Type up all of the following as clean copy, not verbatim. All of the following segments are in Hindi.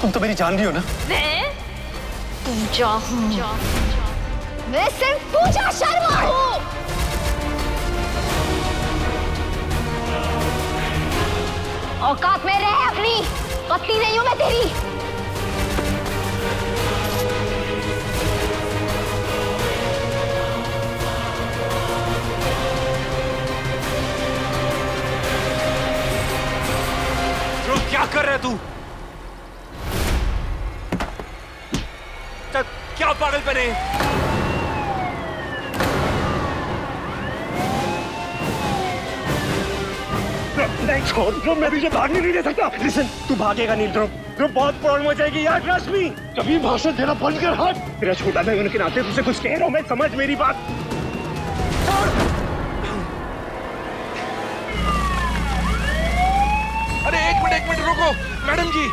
तुम तो मेरी जान रही हो ना। मैं पूजा हूँ। मैं सिर्फ पूजा शर्मा हूँ। औकात में रह अपनी, पत्नी नहीं हूँ मैं तेरी। क्या कर रहा है तू? क्या पागल बने? नहीं छोड़, ध्रुव मैं तुझे भागने नहीं दे सकता। लिसन, तू भागेगा नहीं ध्रुव। ध्रुव बहुत प्रॉब्लम हो जाएगी यार, ट्रस्ट मी। कभी भाषण देना बंद कर। हाथ तेरा छोटा भाई उनके नाते तुझसे कुछ कह रहा हूँ मैं, समझ मेरी बात। अरे एक मिनट रुको मैडम जी।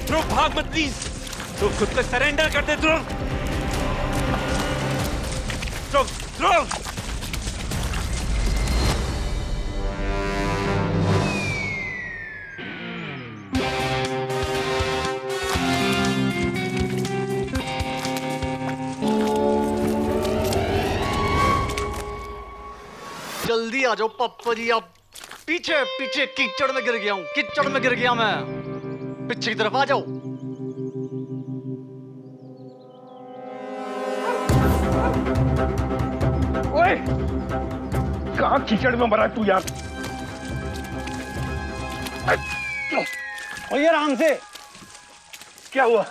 ध्रुव भाग मत प्लीज। ध्रुव खुद को सरेंडर कर दे। ध्रुव जल्दी आ जाओ पप्पा जी। आप पीछे पीछे कीचड़ में गिर गया हूँ, कीचड़ में गिर गया मैं। पीछे की तरफ आ जाओ। ओए, कहाँ कीचड़ में मरा तू यार? ये आराम से। क्या हुआ?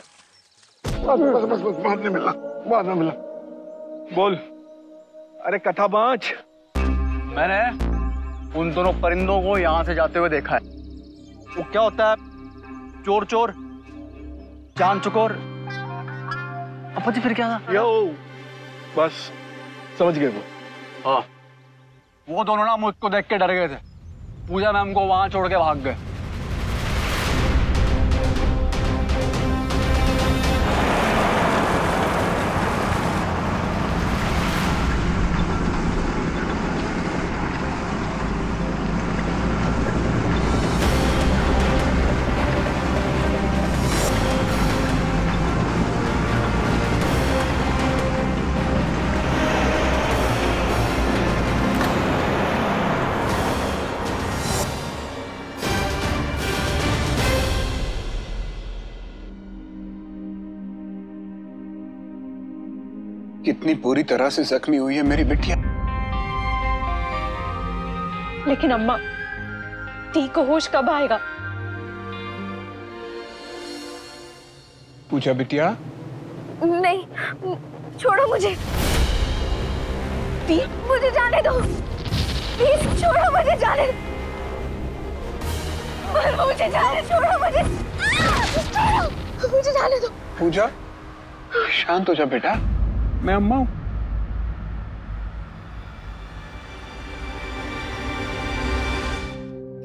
बस बाद में मिला। बोल। अरे कथा बाँच। मैंने उन दोनों परिंदों को यहाँ से जाते हुए देखा है। वो क्या होता है? चोर चोर, चांद चुकोर। अब जी फिर क्या था? यो, बस समझ गए वो। हाँ, वो दोनों ना मुझको देख के डर गए थे। पूजा मैम को वहां छोड़ के भाग गए। कितनी बुरी तरह से जख्मी हुई है मेरी बिटिया। लेकिन अम्मा, टी को होश कब आएगा? पूजा बिटिया। नहीं, छोड़ो मुझे। टी, मुझे जाने दो प्लीज। छोड़ो मुझे, जाने दो। मुझे जाने, छोड़ो मुझे। मुझे जाने दो। पूजा शांत हो जा बेटा, मैं अम्मा हूं।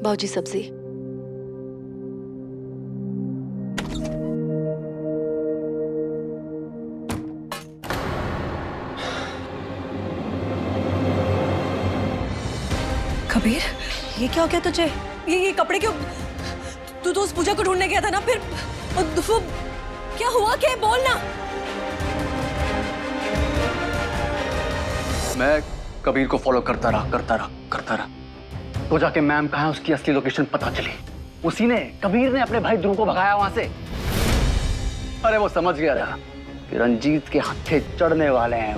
बाबूजी सब्जी। कबीर, ये क्या हो गया तुझे? ये कपड़े क्यों? तू तो उस पूजा को ढूंढने गया था ना, फिर वो क्या हुआ? क्या बोलना। मैं कबीर को फॉलो करता रहा। तो जाके मैम कहाँ है उसकी असली लोकेशन पता चली। उसी ने, कबीर ने अपने भाई ध्रुव को भगाया वहां से। अरे वो समझ गया था कि रंजीत के हत्थे चढ़ने वाले हैं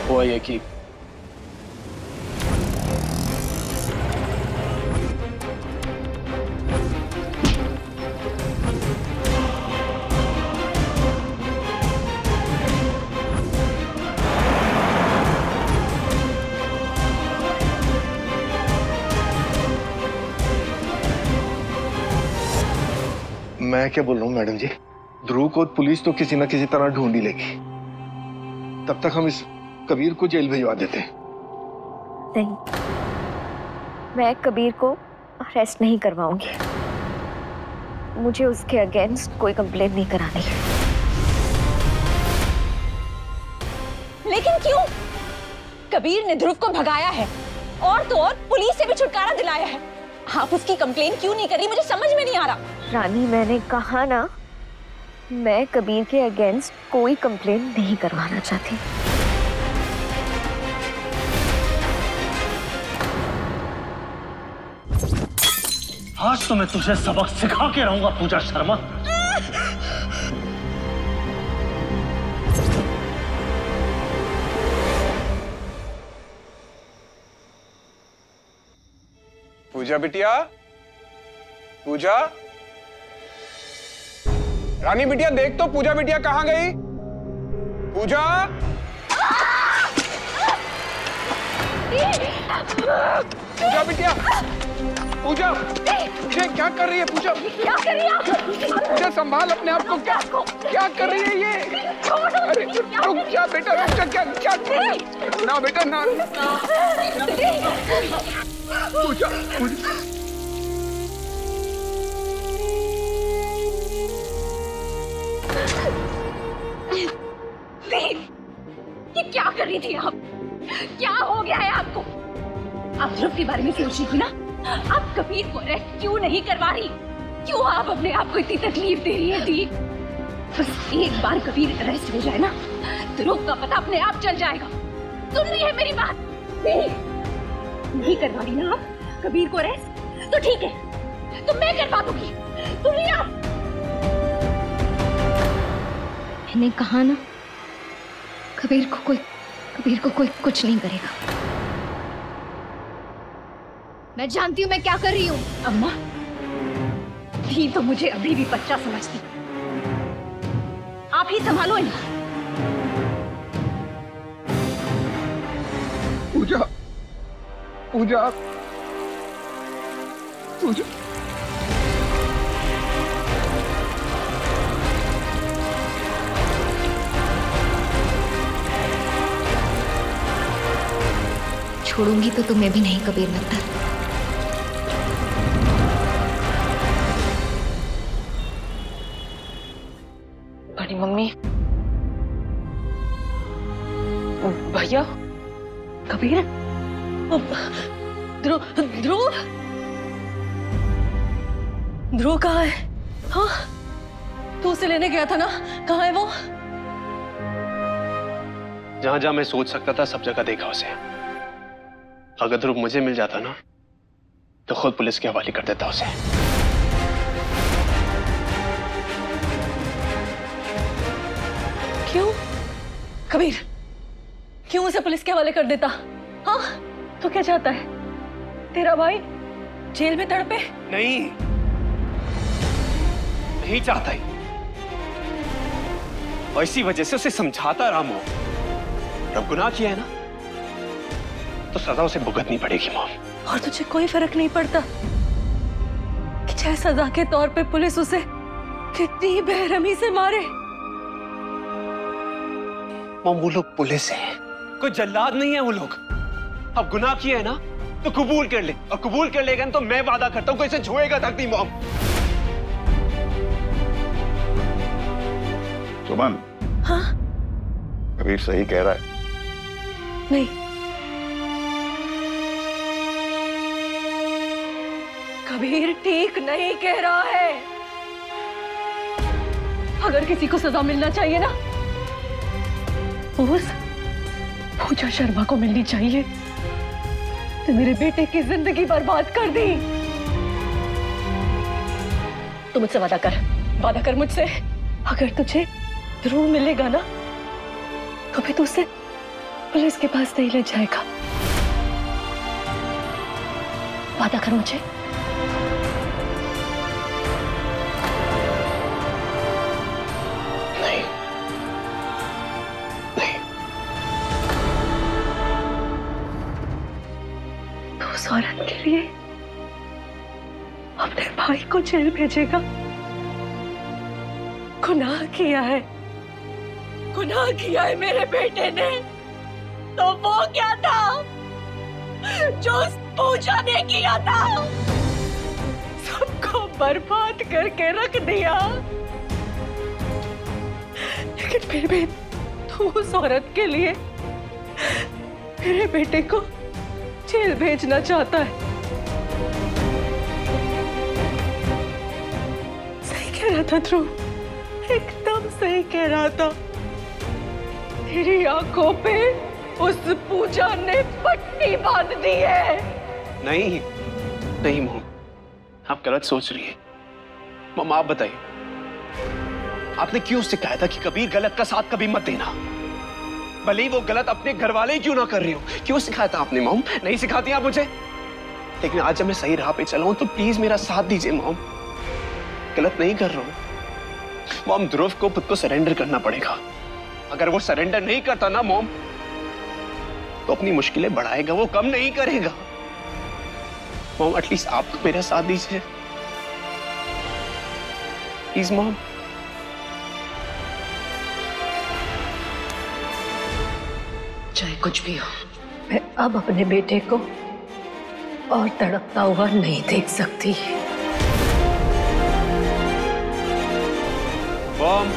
वो ये कि मैं क्या बोल रहा हूँ मैडम जी, ध्रुव को पुलिस तो किसी न किसी तरह ढूंढ ही लेगी। तब तक हम इस कबीर को जेल भिजवा देते हैं। नहीं, मैं कबीर को अरेस्ट नहीं करवाऊंगी। मुझे उसके अगेंस्ट कोई कंप्लेंट नहीं करानी। लेकिन क्यों? कबीर ने ध्रुव को भगाया है और तो और पुलिस से भी छुटकारा दिलाया है। आप उसकी कंप्लेंट क्यों नहीं कर रही? मुझे समझ में नहीं आ रहा। रानी, मैंने कहा ना, मैं कबीर के अगेंस्ट कोई कंप्लेंट नहीं करवाना चाहती। आज तो मैं तुझे सबक सिखा के रहूंगा पूजा शर्मा। पूजा बिटिया, पूजा, रानी बिटिया देख तो पूजा बिटिया कहाँ गई? पूजा, पूजा बिटिया, पूजा, ये क्या कर रही है पूजा? क्या कर रही है? पूजा संभाल अपने आप को। क्या कर रही है ये? अरे रुक जा बेटा, रुक जा। क्या ना बेटा ना। पूजा, ये क्या कर रही थी आप? क्या हो गया है आपको? आप ध्रुव के बारे में सोच रही थी ना? आप कबीर को अरेस्ट क्यों नहीं करवा रही? क्यों आप अपने आप को इतनी तकलीफ दे रही है दी? बस एक बार कबीर अरेस्ट हो जाए ना, ध्रुव का पता अपने आप चल जाएगा। सुन रही है मेरी बात? नहीं करवा रही ना आप कबीर को अरेस्ट? तो ठीक है, तो मैं करवा दूंगी। सुन रही आप? मैंने कहा ना, कबीर को कोई कुछ नहीं करेगा। मैं जानती हूँ मैं क्या कर रही हूँ। अम्मा, धी तो मुझे अभी भी बच्चा समझती। आप ही संभालो इन्हें। पूजा, पूजा, पूजा, छोड़ूंगी तो तुम्हें भी नहीं कबीर मित्तर। बड़ी मम्मी, भैया, कबीर, ध्रुव ध्रुव ध्रुव कहाँ है? हाँ, तू उसे लेने गया था ना, कहाँ है वो? जहां जहां मैं सोच सकता था सब जगह देखा उसे। अगर ध्रुव मुझे मिल जाता ना तो खुद पुलिस के हवाले कर देता उसे। क्यों कबीर, क्यों उसे पुलिस के हवाले कर देता? हाँ, तो क्या चाहता है? तेरा भाई जेल में तड़पे? नहीं चाहता ही, और इसी वजह से उसे समझाता रहा मॉम। जब गुनाह किया है ना तो सजा उसे भुगतनी पड़ेगी मॉम। और तुझे कोई फर्क नहीं पड़ता कि चाहे सजा के तौर पे पुलिस उसे कितनी बेरहमी से मारे? मॉम, वो लोग पुलिस है, कोई जल्लाद नहीं है वो लोग। अब गुनाह किया है ना तो कबूल कर ले, और कबूल कर लेगा तो मैं वादा करता हूं कोई इसे छुएगा तक नहीं मॉम। सुमन, हाँ? कबीर सही कह रहा है। नहीं, कबीर ठीक नहीं कह रहा है। अगर किसी को सजा मिलना चाहिए ना, उस पूजा शर्मा को मिलनी चाहिए। तो मेरे बेटे की जिंदगी बर्बाद कर दी। तू मुझसे वादा कर मुझसे। अगर तुझे ध्रुव मिलेगा ना तो फिर तू उसे पुलिस के पास नहीं ले जाएगा। वादा कर मुझे। नहीं, तो उस औरत के लिए अपने भाई को जेल भेजेगा? गुनाह किया है, गुनाह किया है मेरे बेटे ने। तो वो क्या था जो उस पूजा ने किया था? सबको बर्बाद करके रख दिया। लेकिन फिर भी तू उस औरत के लिए मेरे बेटे को जेल भेजना चाहता है। सही कह रहा था ध्रुव, एकदम सही कह रहा था। तेरी आंखों पे उस पूजा ने पट्टी बांध दी है। नहीं नहीं मॉम, आप गलत सोच रही हैं। मॉम आप बताइए, आपने क्यों सिखाया था कि कबीर गलत का साथ कभी मत देना? भले ही वो गलत अपने घर वाले ही क्यों ना कर रही हो, क्यों सिखाया था आपने मॉम? नहीं सिखाती आप मुझे। लेकिन आज जब मैं सही राह पे चला हूं तो प्लीज मेरा साथ दीजिए मॉम। गलत नहीं कर रहा हूं मॉम। ध्रुव को खुद को सरेंडर करना पड़ेगा। अगर वो सरेंडर नहीं करता ना मॉम, तो अपनी मुश्किलें बढ़ाएगा, वो कम नहीं करेगा। मॉम एटलीस्ट आप तो मेरा साथ दीजिए प्लीज मॉम। चाहे कुछ भी हो, मैं अब अपने बेटे को और तड़पता हुआ नहीं देख सकती। मॉम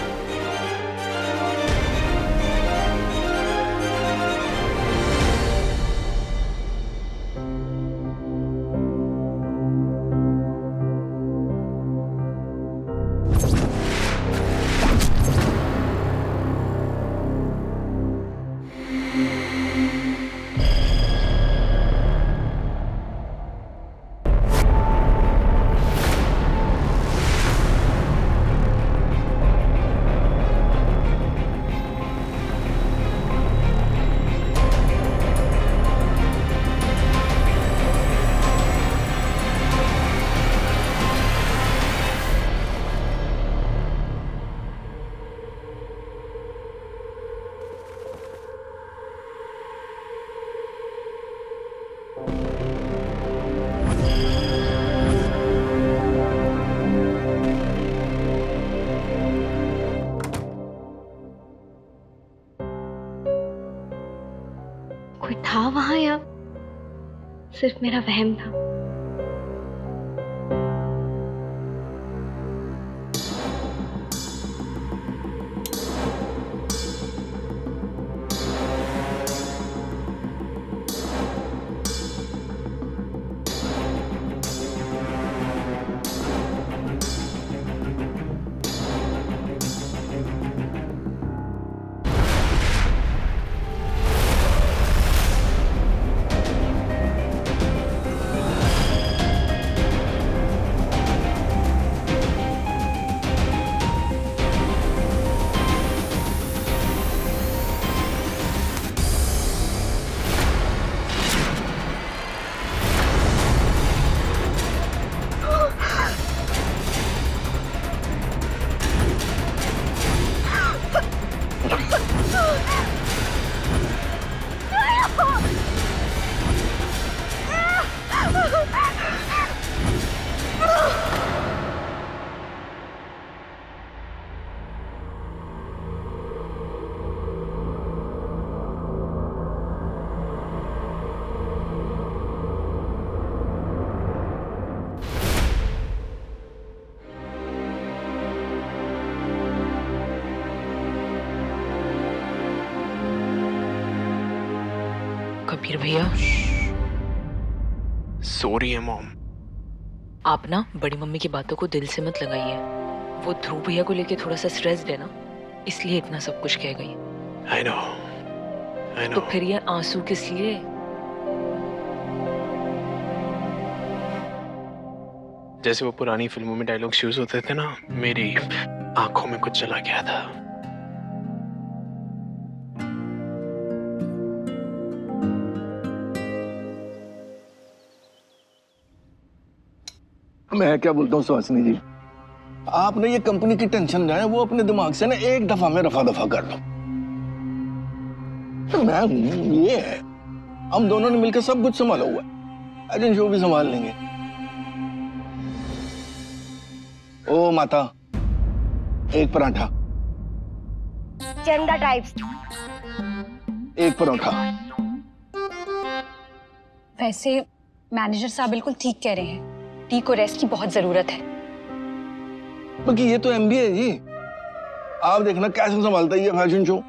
कोई था वहां या सिर्फ मेरा वहम था? कबीर भैया, सो रही है मॉम। आप ना बड़ी मम्मी की बातों को दिल से मत लगाइए। वो ध्रुव भैया को लेके थोड़ा सा स्ट्रेस्ड है ना, इसलिए इतना सब कुछ कह गई। I know. तो फिर ये आंसू किस लिए? जैसे वो पुरानी फिल्मों में डायलॉग्स यूज होते थे ना, मेरी आंखों में कुछ चला गया था। मैं क्या बोलता हूँ सुहासिनी जी, आप ना ये कंपनी की टेंशन जो है वो अपने दिमाग से ना एक दफा में रफा दफा कर दो। तो मैं ये है, हम दोनों ने मिलकर सब कुछ संभाला हुआ है, एजेंट शो भी संभाल लेंगे। ओ माता, एक पराठा। चंदा टाइप्स। एक पराठा। वैसे मैनेजर साहब बिल्कुल ठीक कह रहे हैं, टी को रेस्ट की बहुत जरूरत है। बाकी ये तो MBA है जी, आप देखना कैसे संभालता है ये फैशन शो।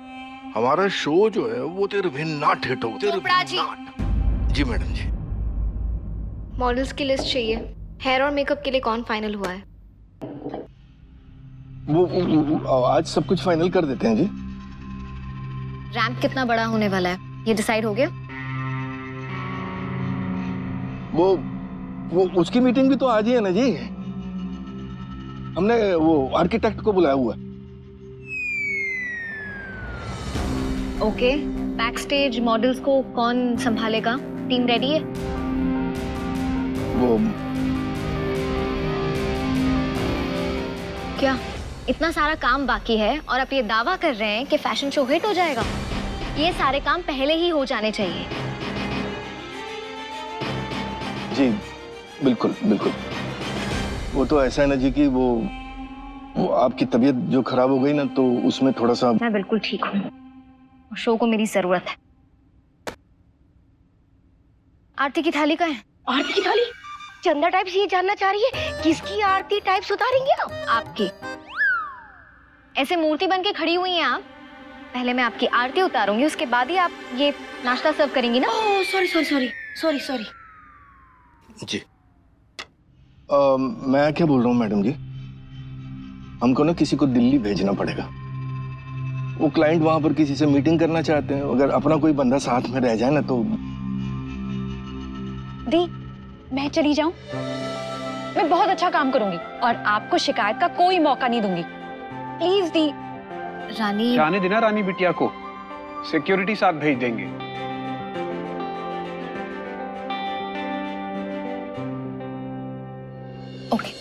हमारा शो जो है वो तेरे भिन्नाट हिट हो। जी मैडम जी। मॉडल्स की लिस्ट चाहिए। हेयर और मेकअप के लिए कौन फाइनल हुआ है? वो आज सब कुछ फाइनल कर देते हैं जी। रैंप कितना बड़ा होने वाला है ये डिसाइड हो गया? वो उसकी मीटिंग भी तो आज ही है ना जी। हमने वो आर्किटेक्ट को बुलाया हुआ है। ओके, बैक स्टेज मॉडल्स को कौन संभालेगा? टीम रेडी है? वो क्या इतना सारा काम बाकी है और आप ये दावा कर रहे हैं कि फैशन शो हिट हो जाएगा? ये सारे काम पहले ही हो जाने चाहिए। जी बिल्कुल बिल्कुल। वो तो ऐसा है ना जी कि वो आपकी तबीयत जो खराब हो गई ना, तो उसमें थोड़ा सा। मैं बिल्कुल ठीक हूँ, शो को मेरी जरूरत है। आरती की थाली कहाँ है? आरती की थाली? चंदा टाइप्स ये जानना चाह रही है किसकी आरती टाइप्स उतारेंगे आप? आपकी। ऐसे मूर्ति बन के खड़ी हुई हैं आप। पहले मैं आपकी आरती उतारूंगी, उसके बाद ही आप ये नाश्ता सर्व करेंगी ना? Oh sorry sorry sorry sorry sorry. जी मैं क्या बोल रहा हूँ मैडम जी, हमको ना किसी को दिल्ली भेजना पड़ेगा। वो क्लाइंट वहां पर किसी से मीटिंग करना चाहते हैं। अगर अपना कोई बंदा साथ में रह जाए ना तो। दी मैं चली जाऊं? मैं बहुत अच्छा काम करूंगी और आपको शिकायत का कोई मौका नहीं दूंगी। प्लीज दी। रानी जाने देना रानी बिटिया को, सिक्योरिटी साथ भेज देंगे। ओके।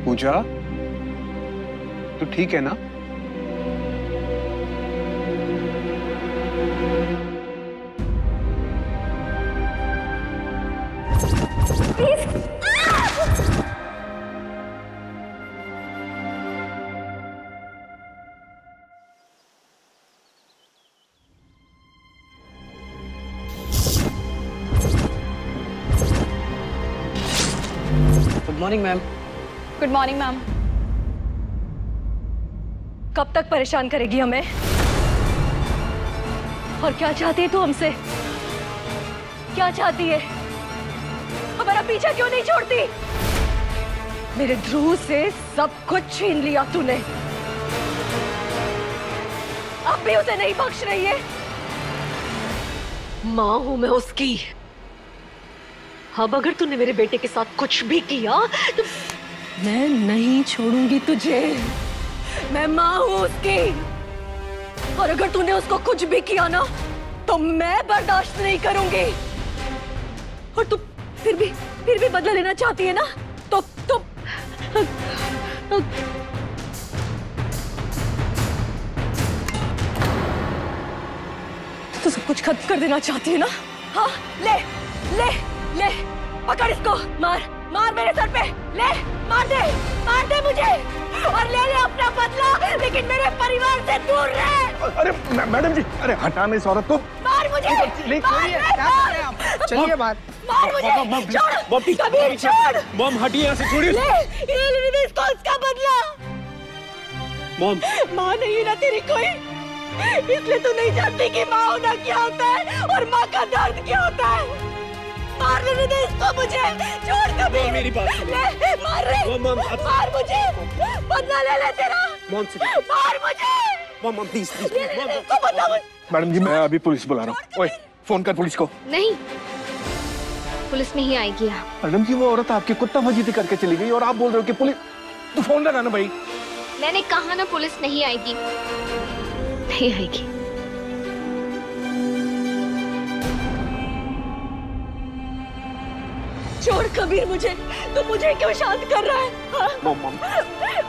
पूजा तू ठीक है ना? Good morning ma'am. Good morning ma'am. कब तक परेशान करेगी हमें? और क्या चाहती है तू हमसे? क्या चाहती है? हमारा पीछा क्यों नहीं छोड़ती? मेरे ध्रुव से सब कुछ छीन लिया तूने, अब भी उसे नहीं बख्श रही है। मां हूं मैं उसकी। अब अगर तूने मेरे बेटे के साथ कुछ भी किया तो मैं नहीं छोड़ूंगी तुझे। मैं मां हूं उसकी, और अगर तूने उसको कुछ भी किया ना तो मैं बर्दाश्त नहीं करूंगी। और तू फिर भी बदला लेना चाहती है ना? तो सब कुछ खत्म कर देना चाहती है ना? हाँ, ले ले ले, पकड़ इसको, मार मार मेरे सर पे, ले मार दे मुझे, और ले अपना बदला, लेकिन मेरे परिवार से दूर रहे। अरे मैडम जी, अरे हटा इस औरत को। मार मुझे, चलिए बात। मार मुझे, कबीर छोड़। मॉम हटिए यहाँ से, छोड़िए। ले इसको, उसका बदला। मॉम, माँ नहीं है ना तेरी कोई, इसलिए तू नहीं जानती कि माँ होना क्या होता है और माँ का दर्द क्या होता है। मार लेने दे इसको मुझे, छोड़ कबीर। मेरी बात सुनो। ले मार रे, मार मुझे, बदला ले तेरा। मार मुझे। मॉम प्लीज मैडम जी, मैं अभी पुलिस बुला रहा हूँ। ओए, फोन कर पुलिस को। नहीं, पुलिस नहीं आएगी। मैडम जी, वो औरत आपकी कुत्ता फजीती करके चली गई और आप बोल रहे हो कि पुलिस। तू फोन लगा ना भाई। मैंने कहा ना पुलिस नहीं आएगी, नहीं आएगी। छोड़ कबीर मुझे, तू मुझे क्यों शांत कर रहा है? हाँ? मॉम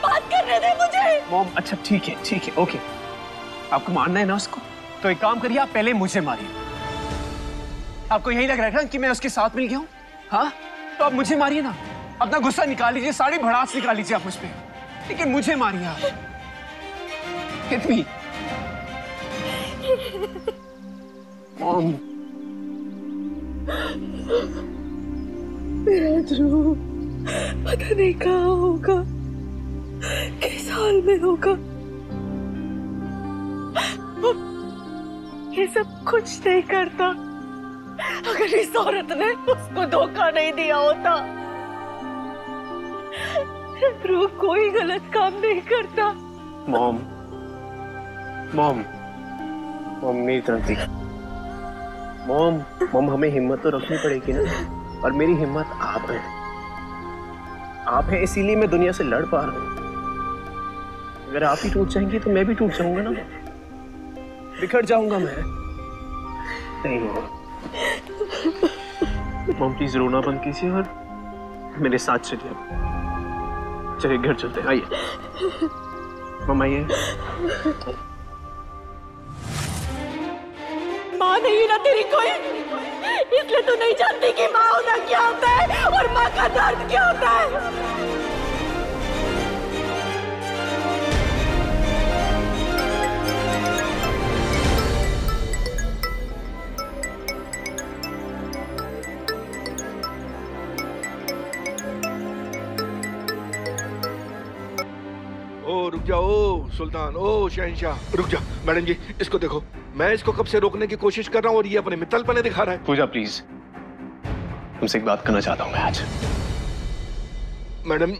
बात करने दे मुझे। मॉम, अच्छा ठीक है, ओके। आपको मारना है ना उसको, तो एक काम करिए, आप पहले मुझे मारिए। आपको यही लग रहा है ना कि मैं उसके साथ मिल गया हूँ? हाँ, तो आप मुझे मारिए ना, अपना गुस्सा निकाल लीजिए, सारी भड़ास निकाल लीजिए आप मुझ पे, लेकिन मुझे मारिए आप। Hit me. मॉम, मेरा ध्रुव पता नहीं कहाँ होगा, किस हाल में होगा। ये सब कुछ नहीं करता अगर इस औरत ने उसको धोखा नहीं दिया होता। ध्रुव कोई गलत काम नहीं करता। मॉम मेरी तरफ देखिए। मॉम हमें हिम्मत तो रखनी पड़ेगी ना, और मेरी हिम्मत आप है, इसीलिए मैं दुनिया से लड़ पा रहा हूँ। अगर आप ही टूट जाएंगे तो मैं भी टूट जाऊंगा ना, बिखर जाऊंगा मैं। नहीं मॉम प्लीज रोना बंद कीजिए और मेरे साथ चलिए घर चलते हैं। आइए मम्मा, आइए। माँ नहीं ना तेरी कोई, इसलिए तू नहीं जानती कि माँ होना क्या होता है और माँ का दर्द क्या होता है। रुक जाओ सुल्तान, ओ शहंशाह, रुक जा। मैडम जी इसको देखो, मैं इसको कब से रोकने की कोशिश कर रहा हूँ और ये अपने मित्तलपने दिखा रहा है। पूजा प्लीज, तुमसे एक बात करना चाहता हूँ मैं आज। मैडम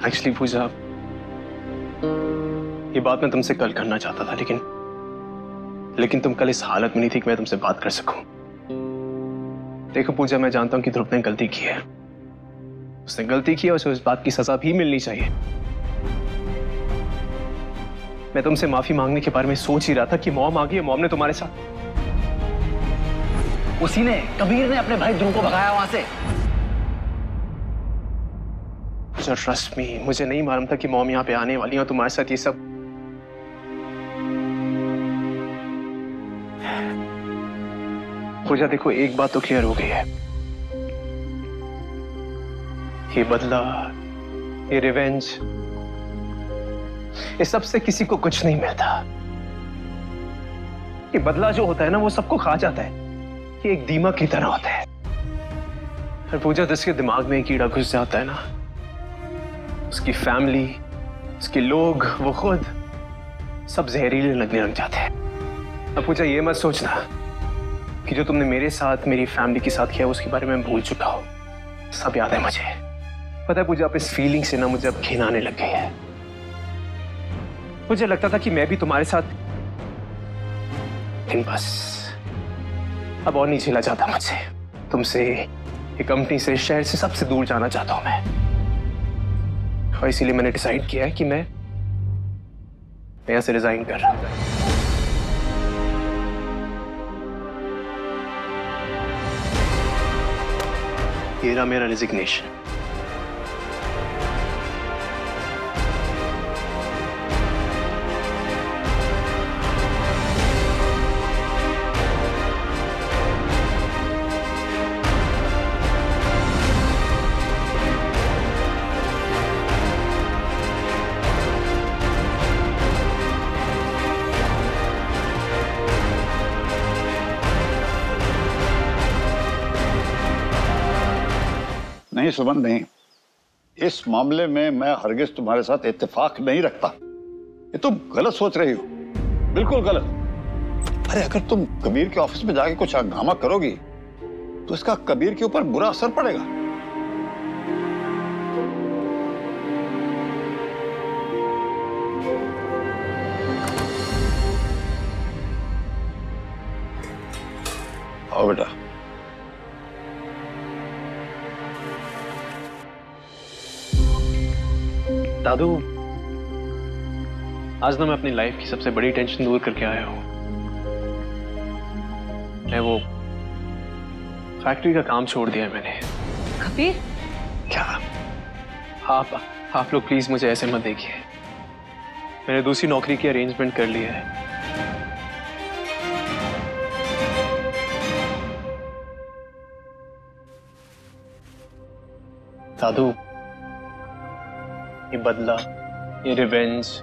एक्चुअली पूजा, ये बात मैं तुमसे कल करना चाहता था, लेकिन तुम कल इस हालत में नहीं थी कि मैं तुमसे बात कर सकूं। देखो पूजा, मैं जानता हूं कि ध्रुव ने गलती की है, उसने गलती की है, उसे उस बात की सजा भी मिलनी चाहिए। मैं तुमसे माफी मांगने के बारे में सोच ही रहा था कि मॉम आ गई है, मॉम ने तुम्हारे साथ, उसी ने, कबीर ने अपने भाई ध्रुव को भगाया वहां से। ट्रस्ट मी, मुझे नहीं मालूम था कि मॉम यहाँ पे आने वाली है और तुम्हारे साथ ये सब। पूजा देखो, एक बात तो क्लियर हो गई है, ये बदला, ये रिवेंज, इस सब से किसी को कुछ नहीं मिलता। ये बदला जो होता है ना, वो सबको खा जाता है, ये एक दीमक की तरह होता है। और पूजा, जिसके दिमाग में कीड़ा घुस जाता है ना, उसकी फैमिली, उसके लोग, वो खुद सब जहरीले लगने लग जाते हैं। अब पूजा ये मत सोचना कि जो तुमने मेरे साथ, मेरी फैमिली के साथ किया उसके बारे में मैं भूल चुका हूं। सब याद है मुझे। पता है पूजा, अब इस फीलिंग से ना मुझे अब घिन आने लग गई है। मुझे लगता था कि मैं भी तुम्हारे साथ, लेकिन बस अब और नहीं झेला जाता मुझसे। तुमसे, ये कंपनी से, शहर से, सबसे दूर जाना चाहता हूं मैं, और इसीलिए मैंने डिसाइड किया है कि मैं यहां से रिजाइन कर रहा हूं। ये रहा मेरा रेजिग्नेशन। नहीं सुमन, नहीं, इस मामले में मैं हरगिज तुम्हारे साथ इत्तेफाक नहीं रखता। ये तुम गलत सोच रही हो, बिल्कुल गलत। अरे अगर तुम कबीर के ऑफिस में जाके कुछ हंगामा करोगी तो इसका कबीर के ऊपर बुरा असर पड़ेगा। आओ बेटा। दादू, आज ना मैं अपनी लाइफ की सबसे बड़ी टेंशन दूर करके आया हूँ। मैं वो फैक्ट्री का काम छोड़ दिया है मैंने। कबीर, क्या आप लोग प्लीज मुझे ऐसे मत देखिए। मैंने दूसरी नौकरी की अरेंजमेंट कर ली है। दादू, ये बदला, ये रिवेंज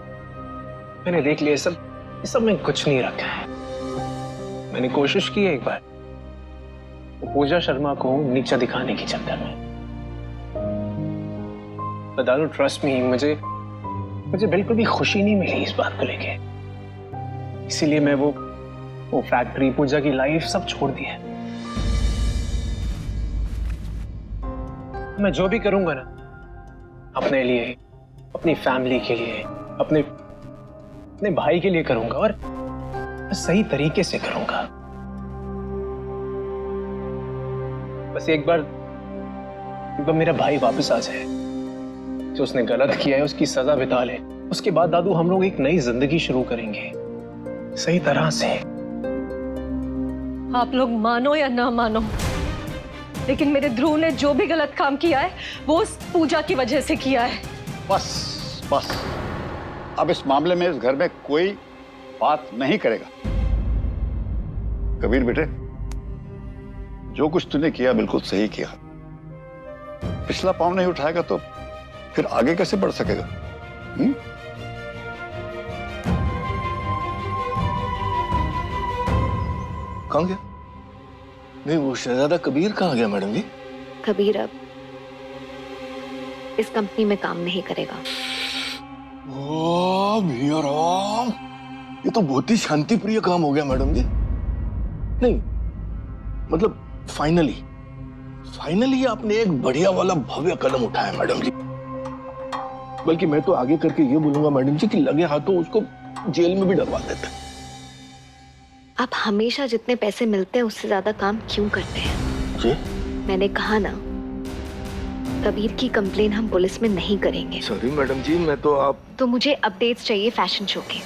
मैंने देख लिया। ये सब में कुछ नहीं रखा है। मैंने कोशिश की है एक बार वो पूजा शर्मा को नीचा दिखाने की चक्कर में। दादू ट्रस्ट मी, मुझे बिल्कुल भी खुशी नहीं मिली इस बात को लेके। इसीलिए मैं वो फैक्ट्री, पूजा की लाइफ सब छोड़ दी है। मैं जो भी करूंगा ना, अपने लिए, अपनी फैमिली के लिए, अपने भाई के लिए करूंगा, और सही तरीके से करूंगा। बस एक बार मेरा भाई वापस आ जाए, जो उसने गलत किया है उसकी सजा बिता ले। उसके बाद दादू हम लोग एक नई जिंदगी शुरू करेंगे सही तरह से। आप लोग मानो या ना मानो, लेकिन मेरे ध्रुव ने जो भी गलत काम किया है वो उस पूजा की वजह से किया है। बस अब इस मामले में इस घर में कोई बात नहीं करेगा। कबीर बेटे, जो कुछ तूने किया बिल्कुल सही किया। पिछला पांव नहीं उठाएगा तो फिर आगे कैसे बढ़ सकेगा? कहाँ गया? नहीं, वो शहजादा कबीर कहाँ गया मैडम जी? कबीर अब इस कंपनी में काम नहीं करेगा। वाह भैया राम, ये तो बहुत ही शांति प्रिय काम हो गया मैडम जी। नहीं मतलब फाइनली आपने एक बढ़िया वाला भव्य कदम उठाया मैडम जी। बल्कि मैं तो आगे करके ये बोलूंगा मैडम जी कि लगे हाथों उसको जेल में भी डलवा देते। आप हमेशा जितने पैसे मिलते हैं उससे ज्यादा काम क्यों करते हैं? जी? मैंने कहा ना, कबीर की कंप्लेन हम पुलिस में नहीं करेंगे। सॉरी मैडम जी, मैं तो तो मुझे अपडेट्स चाहिए फैशन शो के।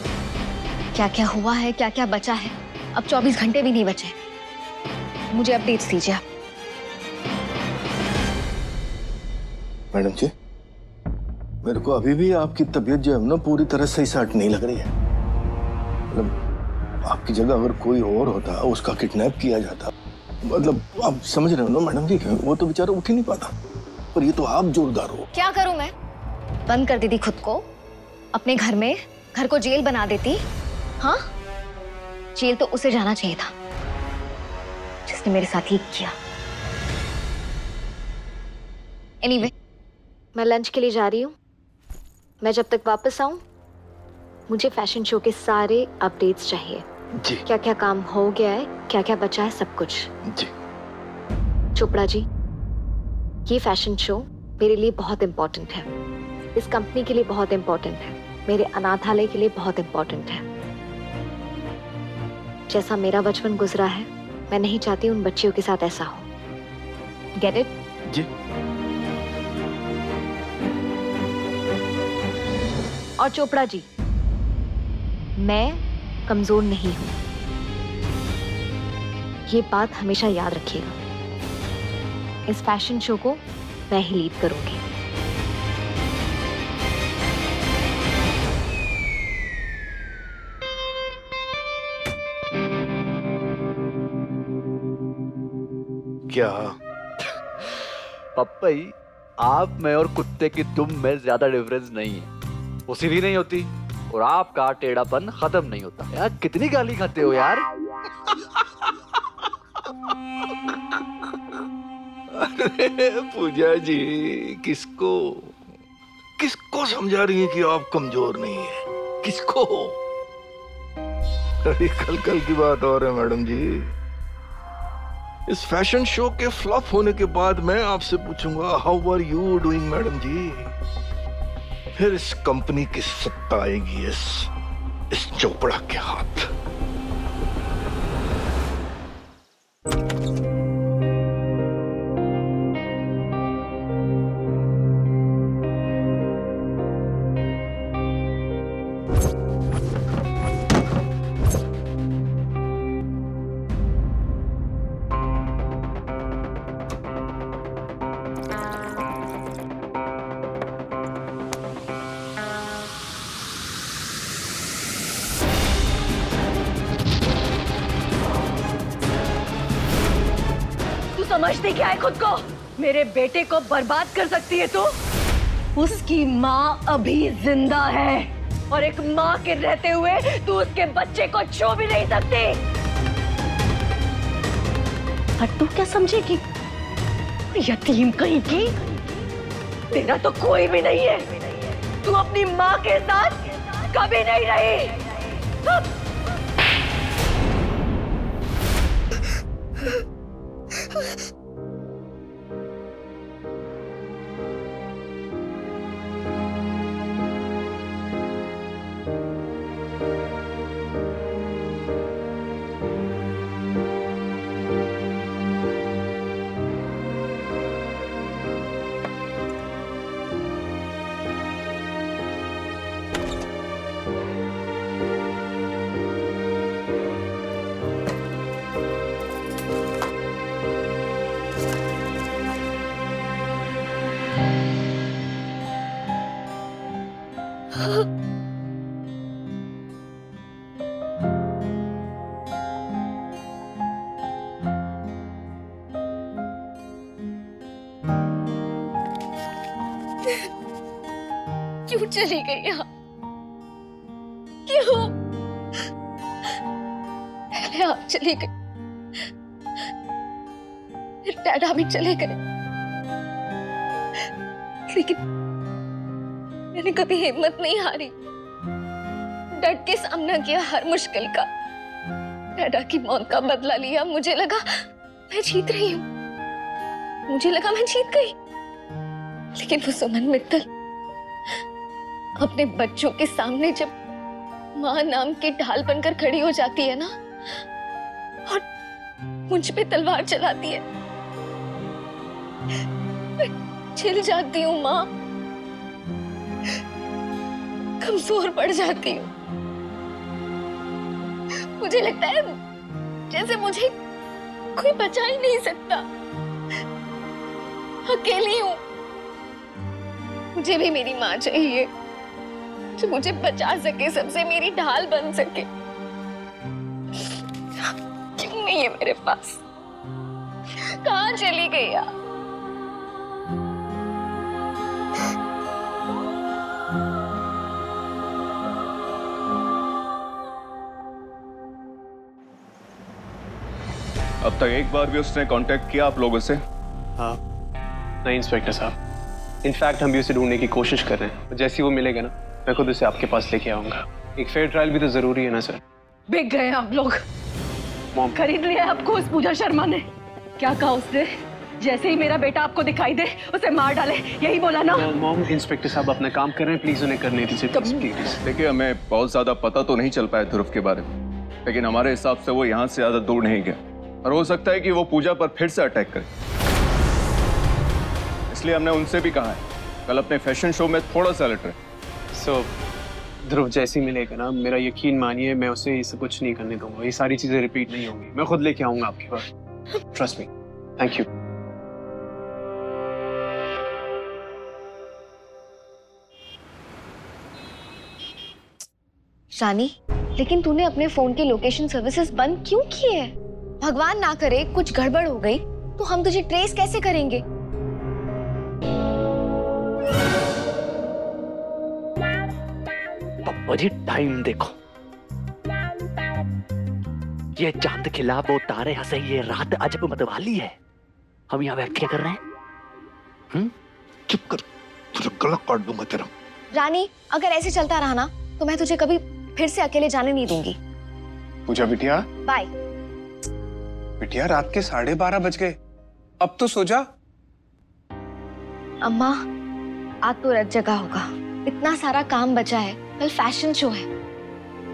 क्या क्या हुआ है, क्या क्या बचा है। अब 24 घंटे भी नहीं बचे, मुझे अपडेट्स दीजिए आप। मैडम जी, मेरे को अभी भी आपकी तबीयत जो है ना पूरी तरह सही साट नहीं लग रही है। मतलब आपकी जगह अगर कोई और होता, उसका किडनैप किया जाता, मतलब आप समझ रहे हो ना मैडम जी, वो तो बेचारा उठ ही नहीं पाता। पर ये तो आप जोरदार हो। क्या करूं मैं? बंद कर देती खुद को अपने घर में, घर को जेल बना देती। हाँ, जेल तो उसे जाना चाहिए था जिसने मेरे साथ ये किया। एनीवे, मैं लंच के लिए जा रही हूँ। मैं जब तक वापस आऊं, मुझे फैशन शो के सारे अपडेट्स चाहिए जी। क्या क्या काम हो गया है, क्या क्या बचा है, सब कुछ जी। चोपड़ा जी, ये फैशन शो मेरे लिए बहुत इम्पोर्टेंट है, इस कंपनी के लिए बहुत इम्पोर्टेंट है, मेरे अनाथालय के लिए बहुत इम्पोर्टेंट है। जैसा मेरा बचपन गुजरा है, मैं नहीं चाहती उन बच्चियों के साथ ऐसा हो। Get it? जी। और चोपड़ा जी, मैं कमजोर नहीं हूं, ये बात हमेशा याद रखिएगा। इस फैशन शो को मैं ही लीड करूंगी। क्या पप्पई, आप में और कुत्ते की दुम में ज्यादा डिफरेंस नहीं है। उसी भी नहीं होती और आपका टेढ़ापन खत्म नहीं होता। यार कितनी गाली खाते हो यार। अरे पूजा जी, किसको समझा रही है कि आप कमजोर नहीं है? किसको? अरे कल की बात और है मैडम जी। इस फैशन शो के फ्लॉप होने के बाद मैं आपसे पूछूंगा, how are you doing madam ji? फिर इस कंपनी की सत्ता आएगी इस चोपड़ा के हाथ। समझती क्या है खुद को? मेरे बेटे को बर्बाद कर सकती है तू? उसकी माँ अभी जिंदा है और एक माँ के रहते हुए तू उसके बच्चे को छू भी नहीं सकती। और तू क्या समझेगी? यतीम कहीं की? तेरा तो कोई भी नहीं है। तू अपनी माँ के साथ कभी नहीं रही। क्यों चली गई आप? क्यों? पहले आप चली गई, फिर डैडा भी चले गए, लेकिन मैंने कभी हिम्मत नहीं हारी। डट के सामना किया हर मुश्किल का। डैडा की मौत का बदला लिया। मुझे लगा मैं जीत रही हूँ, मुझे लगा मैं जीत गई, लेकिन वो सुमन मित्तल अपने बच्चों के सामने जब मां नाम की ढाल बनकर खड़ी हो जाती है ना, और मुझ पे तलवार चलाती है, मैं छिल जाती हूँ मां, कमजोर पड़ जाती हूँ। मुझे लगता है जैसे मुझे कोई बचा ही नहीं सकता। अकेली हूँ। मुझे भी मेरी माँ चाहिए जो मुझे बचा सके, सबसे मेरी ढाल बन सके। क्यों नहीं है मेरे पास? कहाँ चली गई आप? अब तक एक बार भी उसने कांटेक्ट किया आप लोगों से? हाँ नहीं इंस्पेक्टर साहब, इनफैक्ट हम भी उसे ढूंढने की कोशिश कर रहे हैं। जैसे ही वो मिलेगा ना, मैं खुद उसे आपके पास लेके आऊंगा। एक फेयर ट्रायल भी तो जरूरी है ना सर। बिक गए आप लोग। मॉम खरीद लिया आपको उस पूजा शर्मा ने। क्या कहा उसने? जैसे ही मेरा बेटा आपको दिखाई दे उसे मार डाले, यही बोला ना? मॉम इंस्पेक्टर साहब अपना काम कर रहे हैं, प्लीज उन्हें करने दीजिए। देखिए हमें बहुत ज्यादा पता तो नहीं चल पाया ध्रुव के बारे में, लेकिन हमारे हिसाब से वो यहाँ से ज्यादा दूर नहीं गया, और हो सकता है कि वो पूजा पर फिर से अटैक करे। इसलिए हमने उनसे भी कहा है कल अपने फैशन शो में थोड़ा सा अलर्ट रहे। ध्रुव जैसे ही मिलेगा ना, मेरा यकीन मानिए मैं उसे ये सब कुछ नहीं करने दूंगा। ये सारी चीजें रिपीट नहीं होंगी। मैं खुद लेके आऊंगा आपके पास, trust me. Thank you. Rani, लेकिन तूने अपने फोन की लोकेशन सर्विसेज बंद क्यों किए हैं? भगवान ना करे कुछ गड़बड़ हो गई तो हम तुझे ट्रेस कैसे करेंगे? मुझे टाइम देखो, ये चांद खिला वो तारे हंसे, ये रात अजब मतवाली है। हम यहाँ बैठ क्या कर रहे हैं? चुप कर, तुझे गला काट दूंगा तेरा। रानी, अगर ऐसे चलता रहा ना तो मैं तुझे कभी फिर से अकेले जाने नहीं दूंगी। पूजा बिटिया। बाय। बिटिया रात के 12:30 बज गए, अब तो सो जा। अम्मा, आज तो रत जगा होगा। इतना सारा काम बचा है, कल फैशन शो है,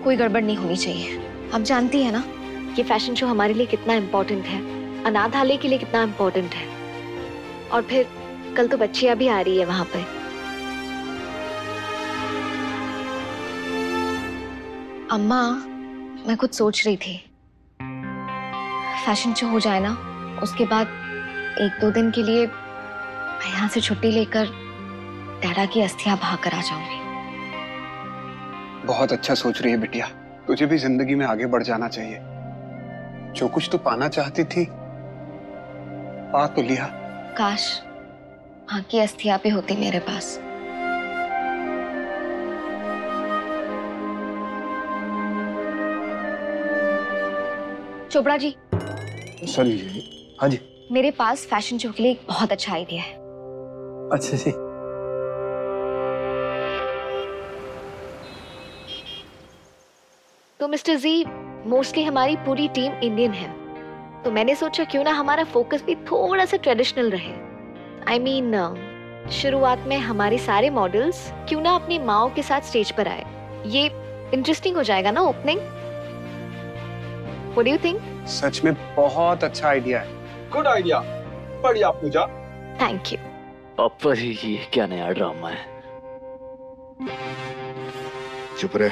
कोई गड़बड़ नहीं होनी चाहिए। आप जानती है ना कि फैशन शो हमारे लिए कितना इम्पोर्टेंट है, अनाथालय के लिए कितना इम्पोर्टेंट है, और फिर कल तो बच्चियां भी आ रही है वहां पर। अम्मा, मैं कुछ सोच रही थी, फैशन शो हो जाए ना, उसके बाद 1-2 दिन के लिए मैं यहाँ से छुट्टी लेकर डैडा की अस्थियां बहा कर आ जाऊंगी। बहुत अच्छा सोच रही है बिटिया, तुझे भी जिंदगी में आगे बढ़ जाना चाहिए। जो कुछ तू पाना चाहती थी आ तो लिया। काश माँ की अस्थियां भी होती मेरे पास। चोपड़ा जी। सॉरी। हाँ जी। मेरे पास फैशन शो के लिए एक बहुत अच्छा आइडिया है। अच्छा जी। तो मिस्टर जी, मोस्टली हमारी पूरी टीम इंडियन है, तो मैंने सोचा क्यों ना हमारा फोकस भी थोड़ा सा ट्रेडिशनल रहे। I mean, शुरुआत में हमारे सारे मॉडल्स क्यों ना अपनी माओ के साथ स्टेज पर आए। ये इंटरेस्टिंग हो जाएगा ना opening. What do you think? सच में बहुत अच्छा आइडिया है। गुड आइडिया, बढ़िया पूजा। Thank you. पापा जी ये क्या नया ड्रामा है। चुप रहे,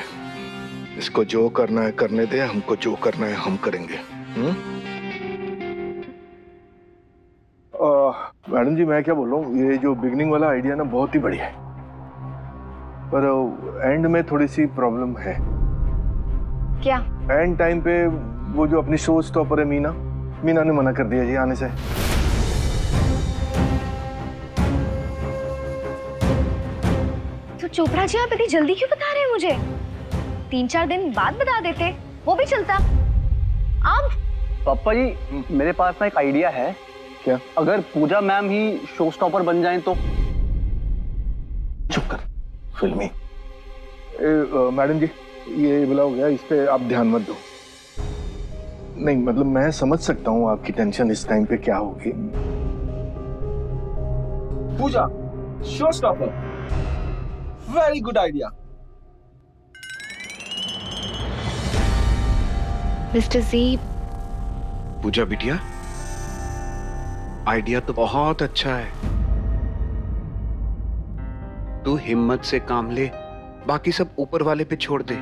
इसको जो करना है करने दे, हमको जो करना है हम करेंगे। मैडम जी मैं क्या बोल रहा हूँ, ये जो बिगनिंग वाला आइडिया ना बहुत ही बढ़िया है, पर एंड में थोड़ी सी प्रॉब्लम है। क्या? एंड टाइम पे वो जो अपनी शो स्टॉपर है मीना ने मना कर दिया जी आने से। तो चोपड़ा जी आप इतनी जल्दी क्यों बता रहे हैं मुझे? 3-4 दिन बाद बता देते, वो भी चलता। अब पापा जी मेरे पास ना एक आइडिया है। क्या? अगर पूजा मैम ही शो स्टॉपर बन जाएं तो? चुप कर, फिल्मी। मैडम जी ये बोला हो गया, इस पे आप ध्यान मत दो। नहीं मतलब मैं समझ सकता हूँ आपकी टेंशन इस टाइम पे क्या होगी। Pooja showstopper, very good idea. Mister ji. Pooja बिटिया, आइडिया तो बहुत अच्छा है, तू हिम्मत से काम ले, बाकी सब ऊपर वाले पे छोड़ दे।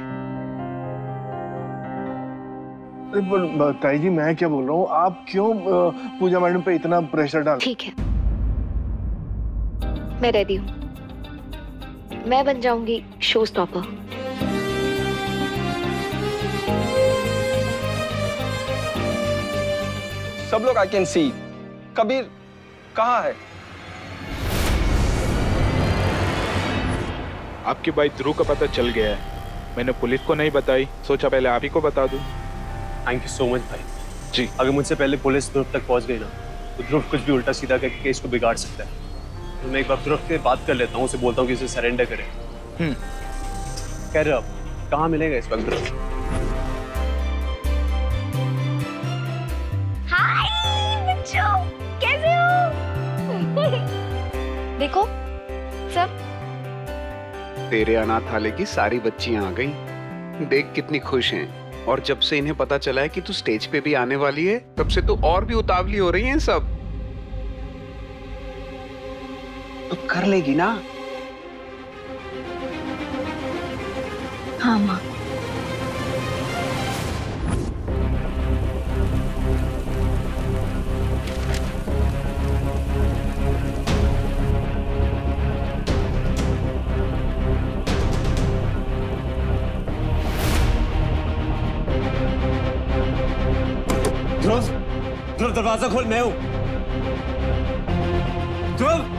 ताई जी मैं क्या बोल रहा हूँ, आप क्यों पूजा मैडम पे इतना प्रेशर डाल। ठीक है, मैं रेडी हूँ, मैं बन जाऊंगी शो स्टॉपर। सब लोग आई कैन सी। कबीर कहाँ है? आपके भाई ध्रुव का पता चल गया है, मैंने पुलिस को नहीं बताई, सोचा पहले आप ही को बता दूं। थैंक यू सो मच भाई जी। अगर मुझसे पहले पुलिस ध्रुव तक पहुंच गई ना तो ध्रुव कुछ भी उल्टा सीधा करके केस को बिगाड़ सकता है। तो मैं एक बार ध्रुव से बात कर लेता हूँ, उसे बोलता हूँ कि उसे सरेंडर करे। कह रहे अब कहाँ मिलेगा इस वक्त ध्रुव? हाय बच्चों, कैसे हो? देखो सब तेरे अनाथालय की सारी बच्चियां आ गई, देख कितनी खुश हैं। और जब से इन्हें पता चला है कि तू स्टेज पे भी आने वाली है, तब से तो और भी उतावली हो रही हैं सब। तो कर लेगी ना? हाँ माँ। ध्रुव दरवाजा खोल, मैं हूं। ध्रुव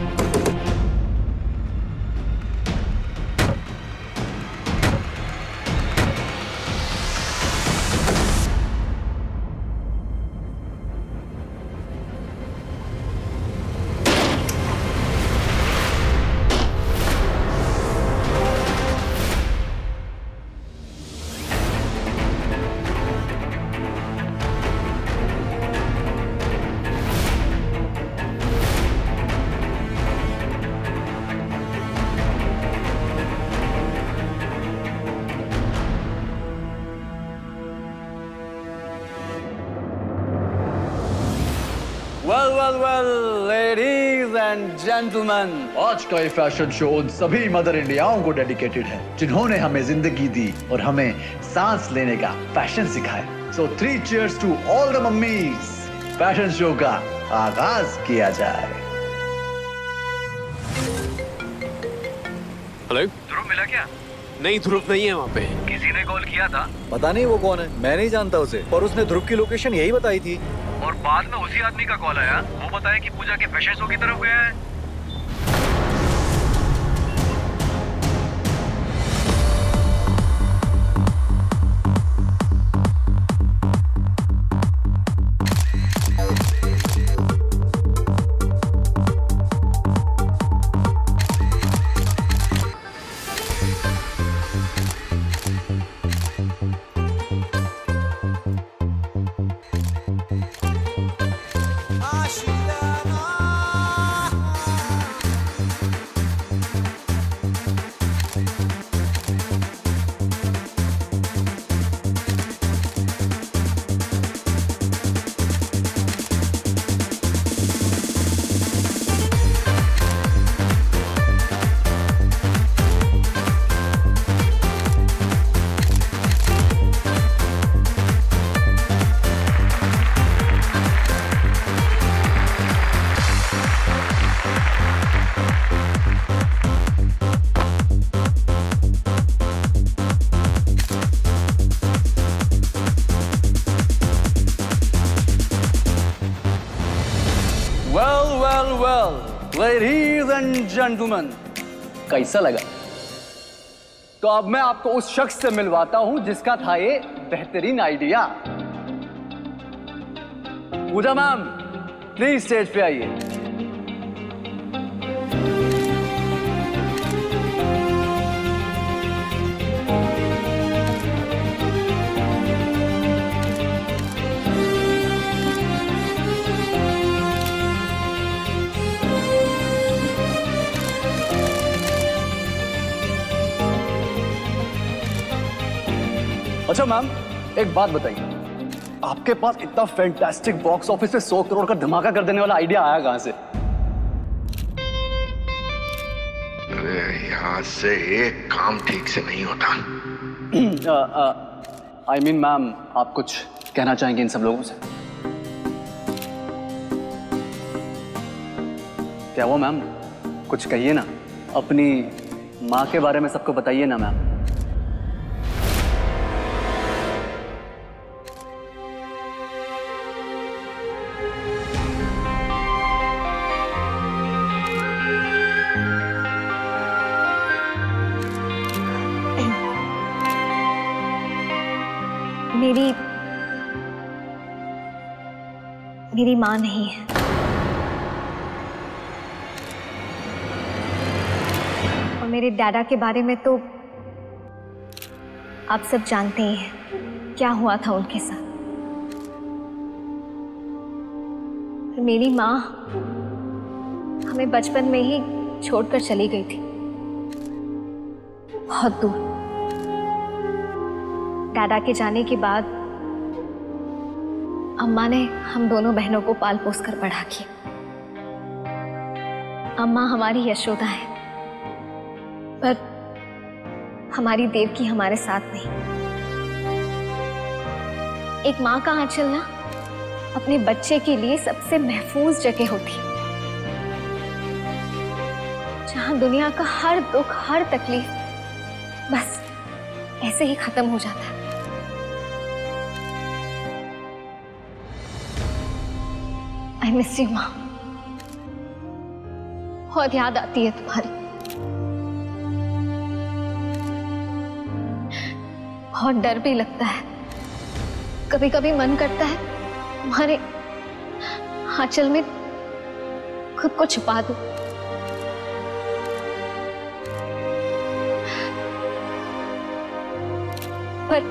well, ladies and gentlemen, आज का ये फैशन शो उन सभी मदर इंडियाओं को डेडिकेटेड है जिन्होंने हमें जिंदगी दी और हमें सांस लेने का फैशन सिखाया। So 3 cheers to all the mummies। Fashion show का आगाज किया जाए। हेलो, ध्रुव मिला क्या? नहीं, ध्रुव नहीं है वहाँ पे। किसी ने कॉल किया था? पता नहीं वो कौन है, मैं नहीं जानता उसे, पर उसने ध्रुव की लोकेशन यही बताई थी। और बाद में उसी आदमी का कॉल आया, वो बताया कि पूजा के फैशन शो की तरफ गया है। Ladies and gentlemen, कैसा लगा? तो अब मैं आपको उस शख्स से मिलवाता हूं जिसका था ये बेहतरीन idea. Puja ma'am, please stage पे आइए। अच्छा मैम, एक बात बताइए, आपके पास इतना फैंटास्टिक बॉक्स ऑफिस से 100 करोड़ का धमाका कर देने वाला आइडिया आया कहां से? अरे यहाँ से एक काम ठीक से नहीं होता। I mean मैम, आप कुछ कहना चाहेंगे इन सब लोगों से? क्या वो मैम, कुछ कहिए ना, अपनी माँ के बारे में सबको बताइए ना मैम। मेरी माँ नहीं है। और मेरे डैडा के बारे में तो आप सब जानते ही हैं क्या हुआ था उनके साथ। मेरी माँ हमें बचपन में ही छोड़कर चली गई थी, बहुत दूर। डैडा के जाने के बाद अम्मा ने हम दोनों बहनों को पाल पोस कर बड़ा किया। अम्मा हमारी यशोदा है, पर हमारी देवकी हमारे साथ नहीं। एक माँ का आंचल ना अपने बच्चे के लिए सबसे महफूज जगह होती है, जहां दुनिया का हर दुख, हर तकलीफ बस ऐसे ही खत्म हो जाता है। I miss you, माँ। बहुत याद आती है तुम्हारी। बहुत डर भी लगता है, कभी कभी मन करता है तुम्हारे आंचल में खुद को छुपा दूं। पर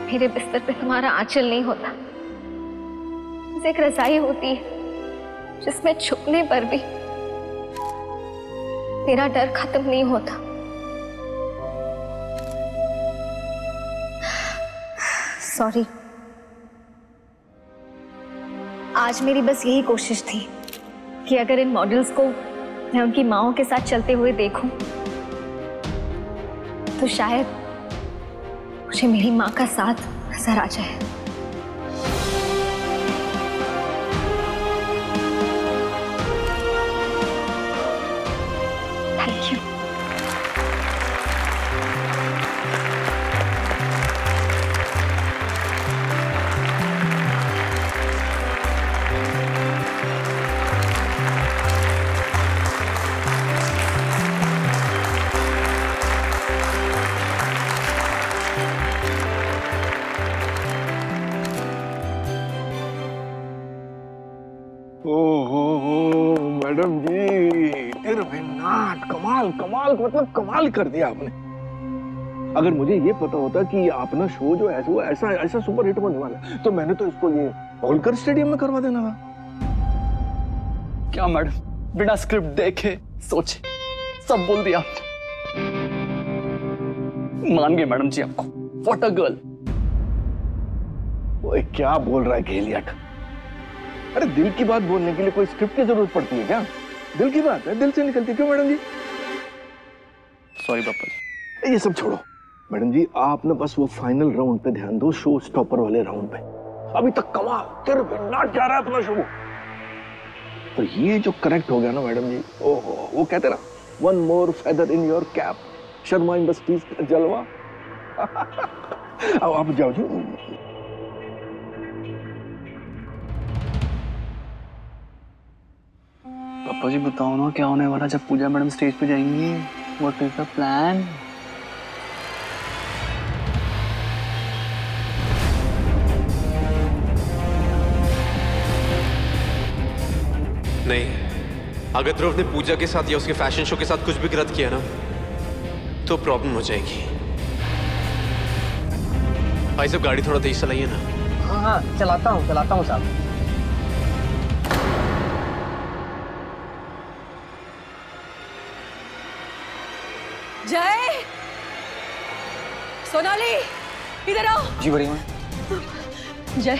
मेरे बिस्तर पे तुम्हारा आंचल नहीं होता, एक रजाई होती है जिसमें छुपने पर भी तेरा डर खत्म नहीं होता। सॉरी, आज मेरी बस यही कोशिश थी कि अगर इन मॉडल्स को मैं उनकी माँओं के साथ चलते हुए देखूं तो शायद मुझे मेरी माँ का साथ नजर आ जाए। ओहो मैडम जी, नाट कमाल कमाल मतलब कमाल कर दिया आपने। अगर मुझे ये पता होता कि अपना शो जो है वो ऐसा ऐसा सुपर हिट होने वाला है, तो मैंने तो इसको ये होलकर स्टेडियम में करवा देना था। क्या मैडम, बिना स्क्रिप्ट देखे सोचे सब बोल दिया। मान गए मैडम जी आपको। What a girl. ओए क्या बोल रहा है घेलियट? अरे दिल की बात बोलने के लिए कोई स्क्रिप्ट की जरूरत पड़ती है क्या? दिल की बात है दिल से निकलती है। क्यों मैडम जी? सॉरी पापा जी। ये सब छोड़ो मैडम जी, आप ना बस वो फाइनल राउंड पे ध्यान दो, शो स्टॉपर वाले राउंड पे। अभी तक कमाल नाट जा रहा है अपना शो। तो ये जो करेक्ट हो गया ना मैडम जी, ओहो, वो कहते ना one more feather in your cap, Sharma industries का जलवा। अब आप जाओ जी। पापा जी बताओ ना क्या होने वाला जब पूजा मैडम स्टेज पे जाएंगी? What is the plan? नहीं, अगर ध्रुव ने पूजा के साथ या उसके फैशन शो के साथ कुछ भी गलत किया ना तो प्रॉब्लम हो जाएगी। भाई साहब गाड़ी थोड़ा तेज चलाइए ना। हाँ चलाता हूँ साहब। जय, सोनाली इधर आओ। जी बड़ी माँ। जय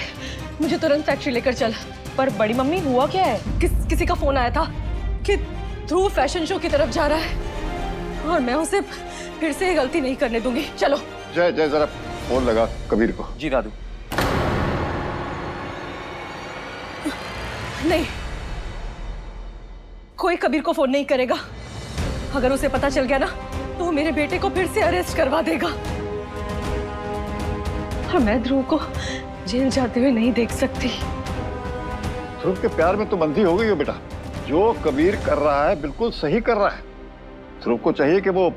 मुझे तुरंत फैक्ट्री लेकर चल। पर बड़ी मम्मी हुआ क्या है? किसी का फोन आया था कि ध्रुव फैशन शो की तरफ जा रहा है और मैं उसे फिर से गलती नहीं करने दूंगी। चलो। जय जय जरा फोन लगा कबीर को। जी दादू। नहीं, कोई कबीर को फोन नहीं करेगा। अगर उसे पता चल गया ना तो वो मेरे बेटे को फिर से अरेस्ट करवा देगा और मैं ध्रुव को जेल जाते हुए नहीं देख सकती। ध्रुव के प्यार में तो बंदी हो गई हो बेटा। जो कबीर कर रहा है बिल्कुल सही कर रहा है। ध्रुव को चाहिए कि वो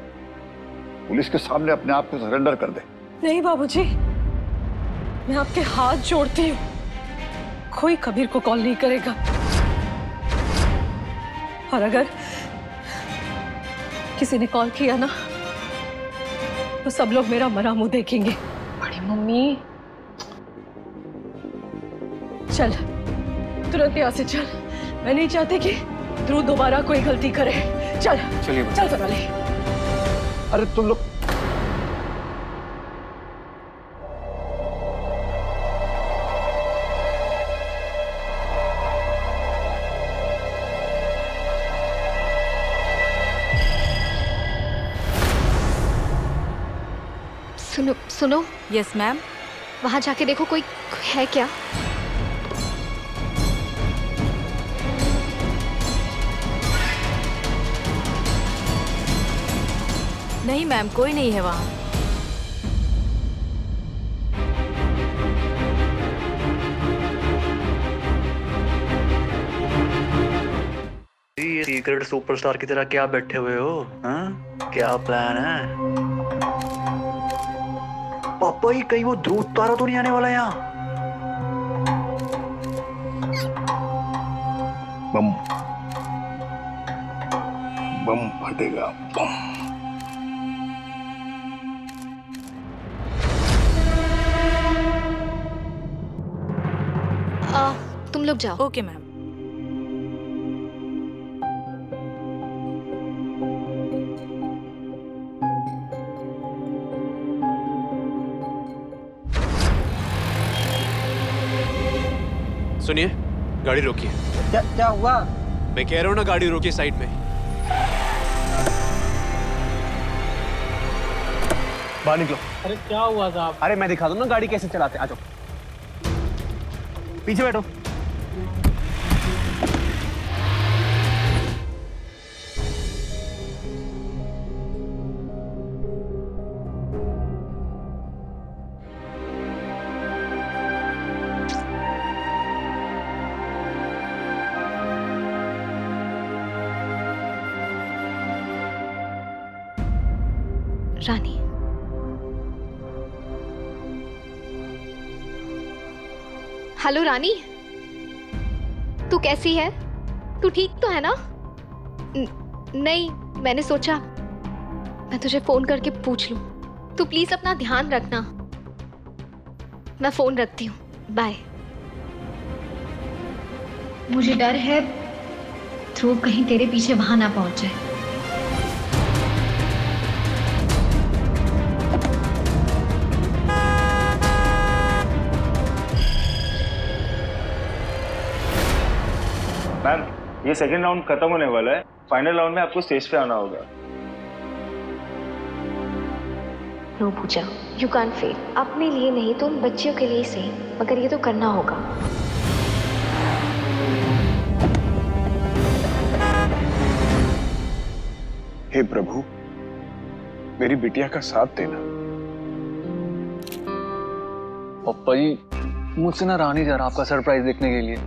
पुलिस के सामने अपने आप को सरेंडर कर दे। नहीं बाबूजी, मैं आपके हाथ जोड़ती हूँ, कोई कबीर को कॉल नहीं करेगा। और अगर किसी ने कॉल किया ना तो सब लोग मेरा मरा मुंह देखेंगे। बड़ी मम्मी चल, तुरंत यहाँ से चल। मैं नहीं चाहती कि ध्रुव दोबारा कोई गलती करे। चल चलिए चल सोनाली। अरे तुम लोग सुनो। Yes ma'am. वहां जाके देखो कोई है क्या। नहीं मैम, कोई नहीं है वहाँ। ये सीक्रेट सुपरस्टार की तरह क्या बैठे हुए हो? हाँ? क्या प्लान है? पापा ही कहीं वो ध्रुव तारा तो नहीं आने वाला यहाँ? बम बम फटेगा, बम। तुम लोग जाओ। Okay ma'am. सुनिए, गाड़ी रोकिए। क्या हुआ? मैं कह रहा हूँ ना, गाड़ी रोकिए साइड में। बाहर निकलो। अरे क्या हुआ साहब? अरे मैं दिखा दूं ना गाड़ी कैसे चलाते। आ जाओ, पीछे बैठो। रानी, हेलो रानी, तू तू कैसी है? तू ठीक तो है ना? नहीं, मैंने सोचा मैं तुझे फोन करके पूछ लूं। तू प्लीज अपना ध्यान रखना। मैं फोन रखती हूँ, बाय। मुझे डर है ध्रुव कहीं तेरे पीछे वहां ना पहुंच जाए। मैम, ये सेकंड राउंड खत्म होने वाला है। फाइनल राउंड में आपको स्टेज पे आना होगा। No Puja, you can't fail. अपने लिए नहीं तो उन बच्चियों के लिए सही, मगर ये तो करना होगा। हे प्रभु, मेरी बिटिया का साथ देना। पप्पा जी, मुझसे ना रहा नहीं जा रहा आपका सरप्राइज देखने के लिए।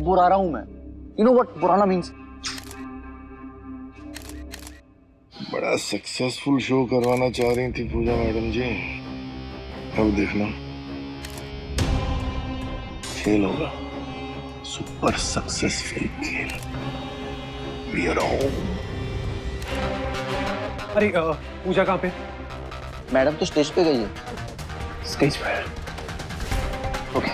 बुरा रहा हूं मैं। You know what बुराना means? बड़ा सक्सेसफुल शो करवाना चाह रही थी पूजा मैडम जी। अब देखना खेल होगा, सुपर सक्सेसफुल खेल। We are all... अरे पूजा कहाँ पे? मैडम तो स्टेज पे गई है। स्टेज पे? ओके।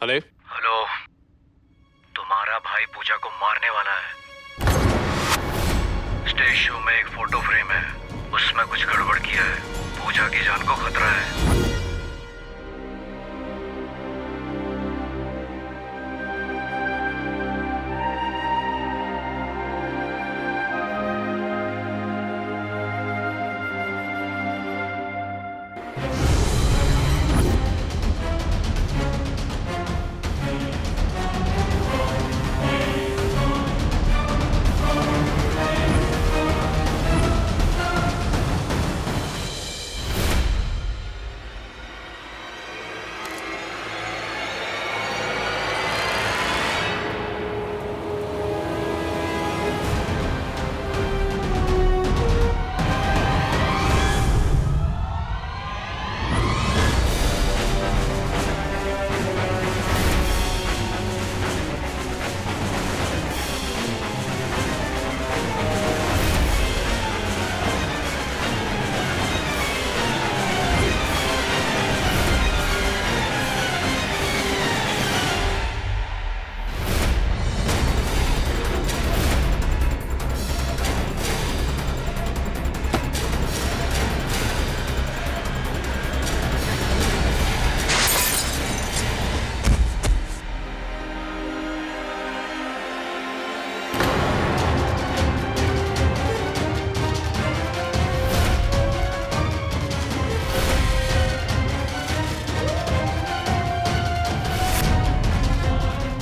हेलो हेलो, तुम्हारा भाई पूजा को मारने वाला है। स्टेज शो में एक फोटो फ्रेम है, उसमें कुछ गड़बड़ किया है। पूजा की जान को खतरा है।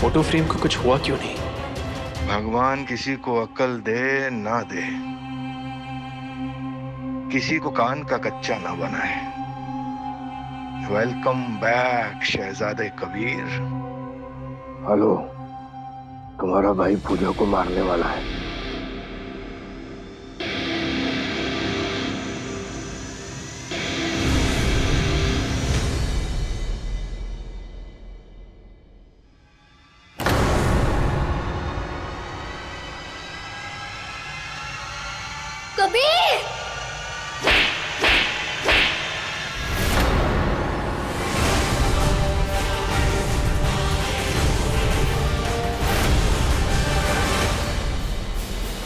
फोटो फ्रेम को कुछ हुआ क्यों नहीं? भगवान किसी को अक्ल दे ना दे, किसी को कान का कच्चा ना बनाए। वेलकम बैक शहजादे कबीर। हेलो, तुम्हारा भाई पूजा को मारने वाला है। कबीर!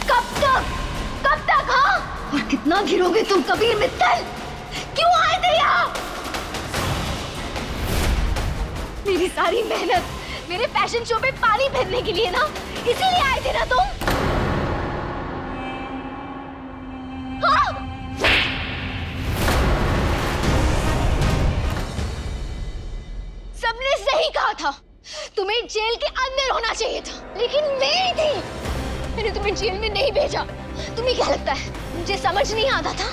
कब तक हाँ? और कितना गिरोगे तुम कबीर मित्तल? क्यों आए थे यहाँ? मेरी सारी मेहनत मेरे फैशन शो पे पानी फेरने के लिए ना, इसीलिए आए थे ना तुम? सबने सही कहा था, तुम्हें जेल के अंदर होना चाहिए था, लेकिन मैं थी, मैंने तुम्हें जेल में नहीं भेजा। तुम्हें क्या लगता है मुझे समझ नहीं आता था?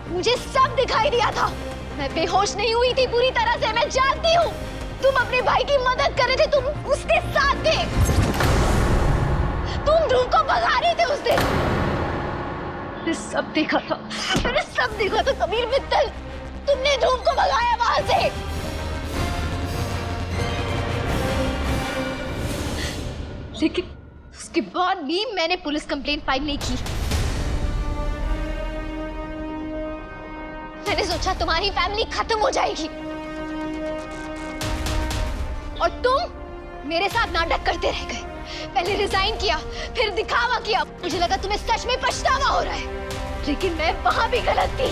मुझे सब दिखाई दिया था। मैं बेहोश नहीं हुई थी पूरी तरह से, मैं जानती हूँ। तुम अपने भाई की मदद कर रहे थे, तुम उसके साथ थे, तुम ध्रुव को भगा रहे थे उस दिन। मैंने सब देखा था, मैंने सब देखा था कबीर मित्तल। तुमने ध्रुव को भगाया वहां से। लेकिन उसके बाद भी मैंने पुलिस कंप्लेंट फाइल नहीं की। मैंने सोचा तुम्हारी फैमिली खत्म हो जाएगी और तुम मेरे साथ नाटक करते रह गए। पहले रिजाइन किया, फिर दिखावा किया। मुझे लगा तुम्हें सच में पछतावा हो रहा है, लेकिन मैं वहां भी गलत थी।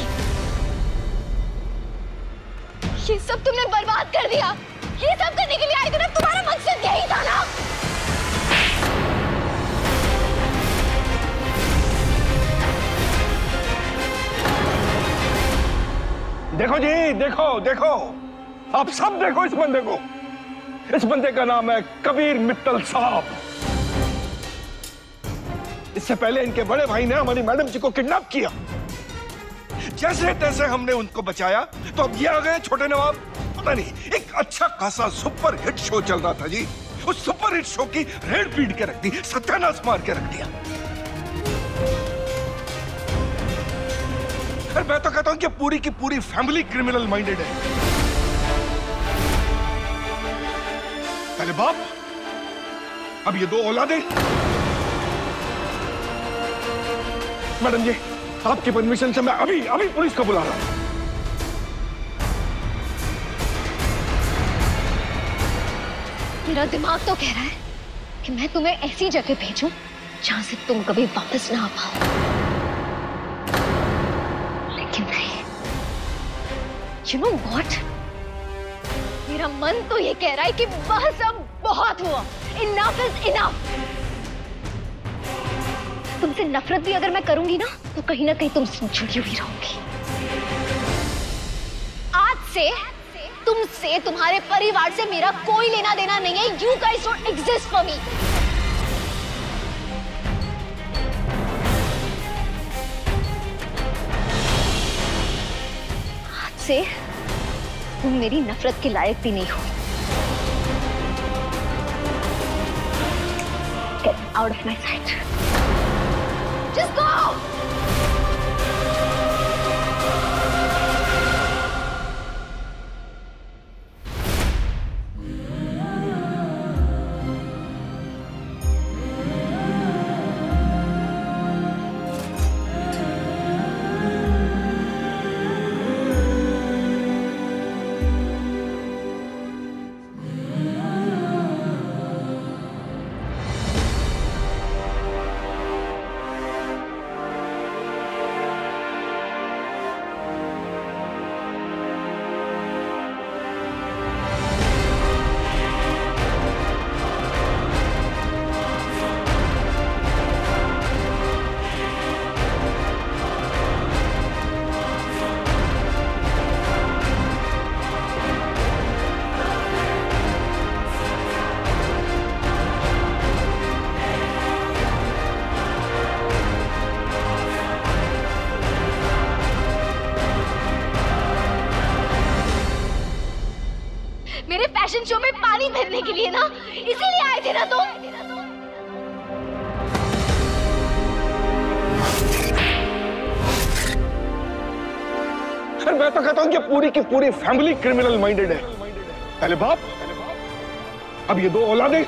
ये सब तुमने बर्बाद कर दिया। ये सब करने के लिए आए थे ना, तुम्हारा मकसद यही था ना। देखो जी, देखो देखो, आप सब देखो इस बंदे को। इस बंदे का नाम है कबीर मित्तल साहब। इससे पहले इनके बड़े भाई ने हमारी मैडम जी को किडनैप किया। जैसे तैसे हमने उनको बचाया, तो अब ये आ गए छोटे नवाब। पता नहीं, एक अच्छा खासा सुपर हिट शो चल रहा था जी, उस सुपर हिट शो की रेड पीट के रख दी, सत्यानाश मार के रख दिया। अरे मैं तो कहता हूं कि पूरी की पूरी फैमिली क्रिमिनल माइंडेड है। पहले बाप, अब ये दो औलादें। मैडम जी, आपकी परमिशन से मैं अभी पुलिस को बुला रहा हूं। मेरा दिमाग तो कह रहा है कि मैं तुम्हें ऐसी जगह भेजूं जहां से तुम कभी वापस ना आ पाओ, लेकिन नहीं। You know what? मेरा मन तो ये कह रहा है कि वह सब बहुत हुआ। Enough is enough। तुमसे नफरत भी अगर मैं करूंगी ना, तो कहीं ना कहीं तुमसे जुड़ी हुई रहूंगी। आज से तुमसे, तुम्हारे परिवार से मेरा कोई लेना देना नहीं है। You guys don't exist for me। आज से तुम मेरी नफरत के लायक भी नहीं हो। Get out of my sight। Just go! मेरे फैशन शो में पानी भरने के लिए ना, इसीलिए आए थे ना तुम। अरे मैं तो कहता हूं कि पूरी की पूरी फैमिली क्रिमिनल माइंडेड है। पहले बाप, अब ये दो औलादें।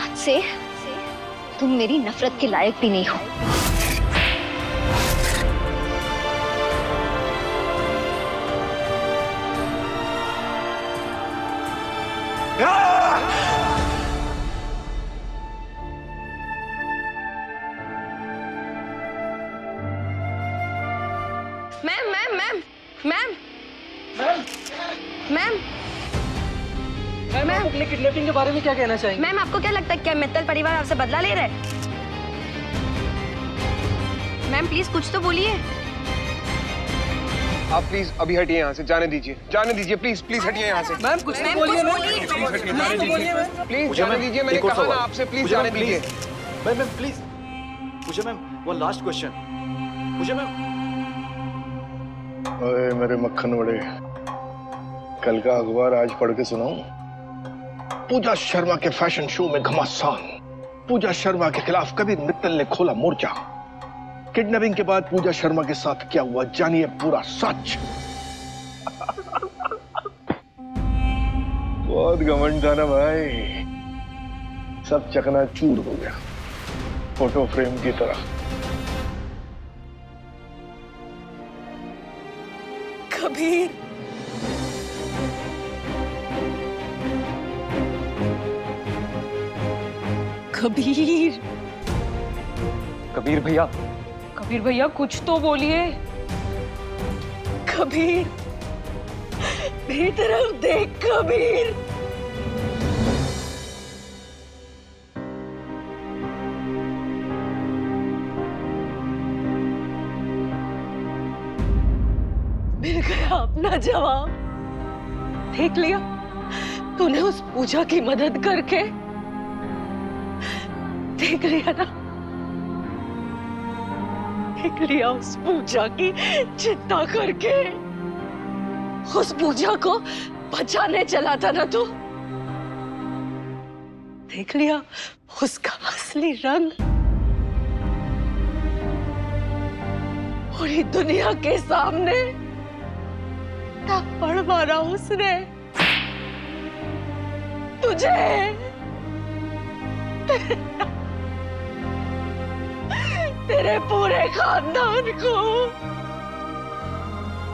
आज से तुम मेरी नफरत के लायक भी नहीं हो। मैम अपने किडनैपिंग के बारे में क्या कहना चाहेंगे? मैम आपको क्या लगता है क्या मित्तल परिवार आपसे बदला ले रहा है? मैम प्लीज कुछ तो बोलिए। आप प्लीज अभी हटिए यहाँ से, जाने दीजिए प्लीज प्लीज हटिए यहाँ से। मैम कुछ तो बोलिए। प्लीज जाने दीजिए, मैंने कहा ना आपसे, प्लीज जाने दीजिए। Ma'am please Puja ma'am, one last question Puja ma'am. ओए मेरे मक्खन बड़े, कल का अखबार आज पढ़ के सुनाऊं? पूजा शर्मा के फैशन शो में घमासान। पूजा शर्मा के खिलाफ कबीर मित्तल ने खोला मोर्चा। किडनैपिंग के बाद पूजा शर्मा के साथ क्या हुआ जानिए पूरा सच। बहुत घमंड था ना भाई, सब चकनाचूर हो गया फोटो फ्रेम की तरह। कबीर, कबीर, कबीर भैया, कबीर भैया कुछ तो बोलिए। कबीर, मेरी तरफ देख कबीर। मिल गया अपना जवाब। देख लिया तूने उस पूजा की मदद करके, देख लिया ना, देख लिया उस पूजा की चिंता करके। उस पूजा को बचाने चला था ना तू, देख लिया उसका असली रंग। पूरी दुनिया के सामने थप्पड़ मारा उसने तुझे। तेरे पूरे खानदान को,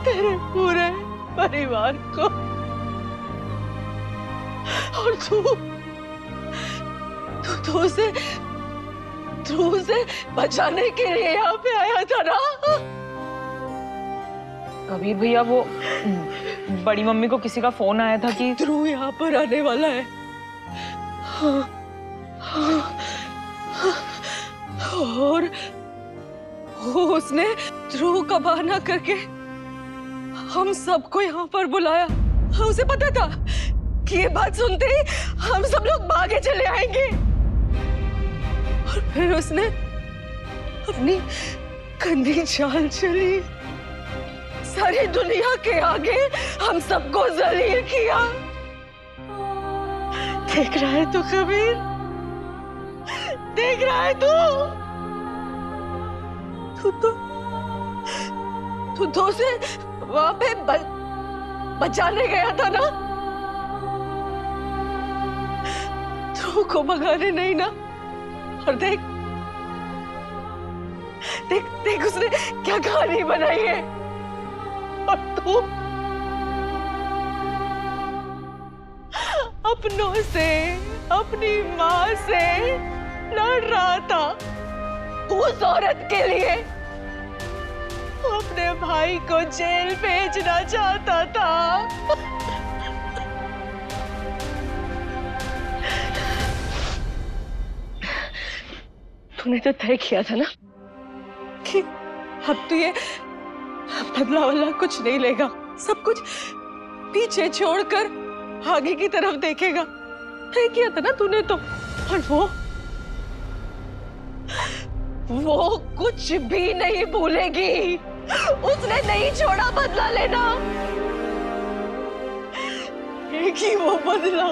तेरे पूरे परिवार को। और तू उसे बचाने के लिए यहाँ पे आया था ना। कबीर भैया वो बड़ी मम्मी को किसी का फोन आया था कि ध्रुव यहाँ पर आने वाला है। और उसने ध्रुव का बहाना करके हम सबको यहाँ पर बुलाया। उसे पता था कि ये बात सुनते ही हम सब लोग भागे चले आएंगे। और फिर उसने अपनी गंदी चाल चली, सारी दुनिया के आगे हम सबको जलील किया। देख रहा है तू कबीर, देख रहा है तू तो उसे वहां पे बचाने गया था ना, तू को भगाने नहीं ना। और देख देख देख उसने क्या कहानी बनाई है। और तू अपनों से, अपनी माँ से लड़ रहा था उस औरत के लिए। वो अपने भाई को जेल भेजना चाहता था। तूने तो तय किया था ना कि अब तो ये बदला वाला कुछ नहीं लेगा, सब कुछ पीछे छोड़कर आगे की तरफ देखेगा। तय किया था ना तूने तो। और वो कुछ भी नहीं भूलेगी। उसने नहीं छोड़ा बदला लेना। एक ही वो बदला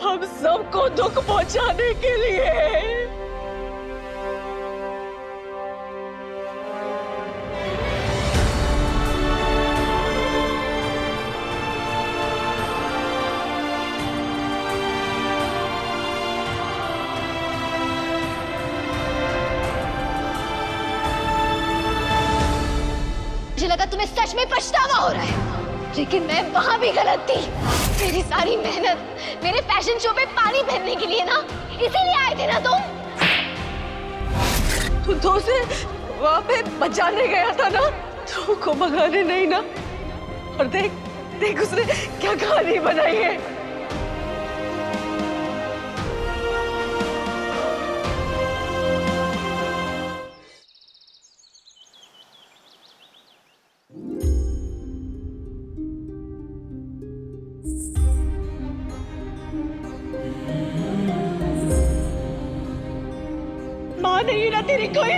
हम सबको दुख पहुंचाने के लिए। मुझे लगा तुम्हें सच में पछतावा हो रहा है, लेकिन मैं वहां भी गलत थी। मेरी सारी मेहनत मेरे फैशन शो पे पानी फेरने के लिए ना, इसीलिए आए थे ना तुम। तो उसे वहां पे बचाने गया था ना, तो को भगाने नहीं ना। और देख देख उसने क्या कहानी बनाई है। माँ नहीं ना तेरी कोई,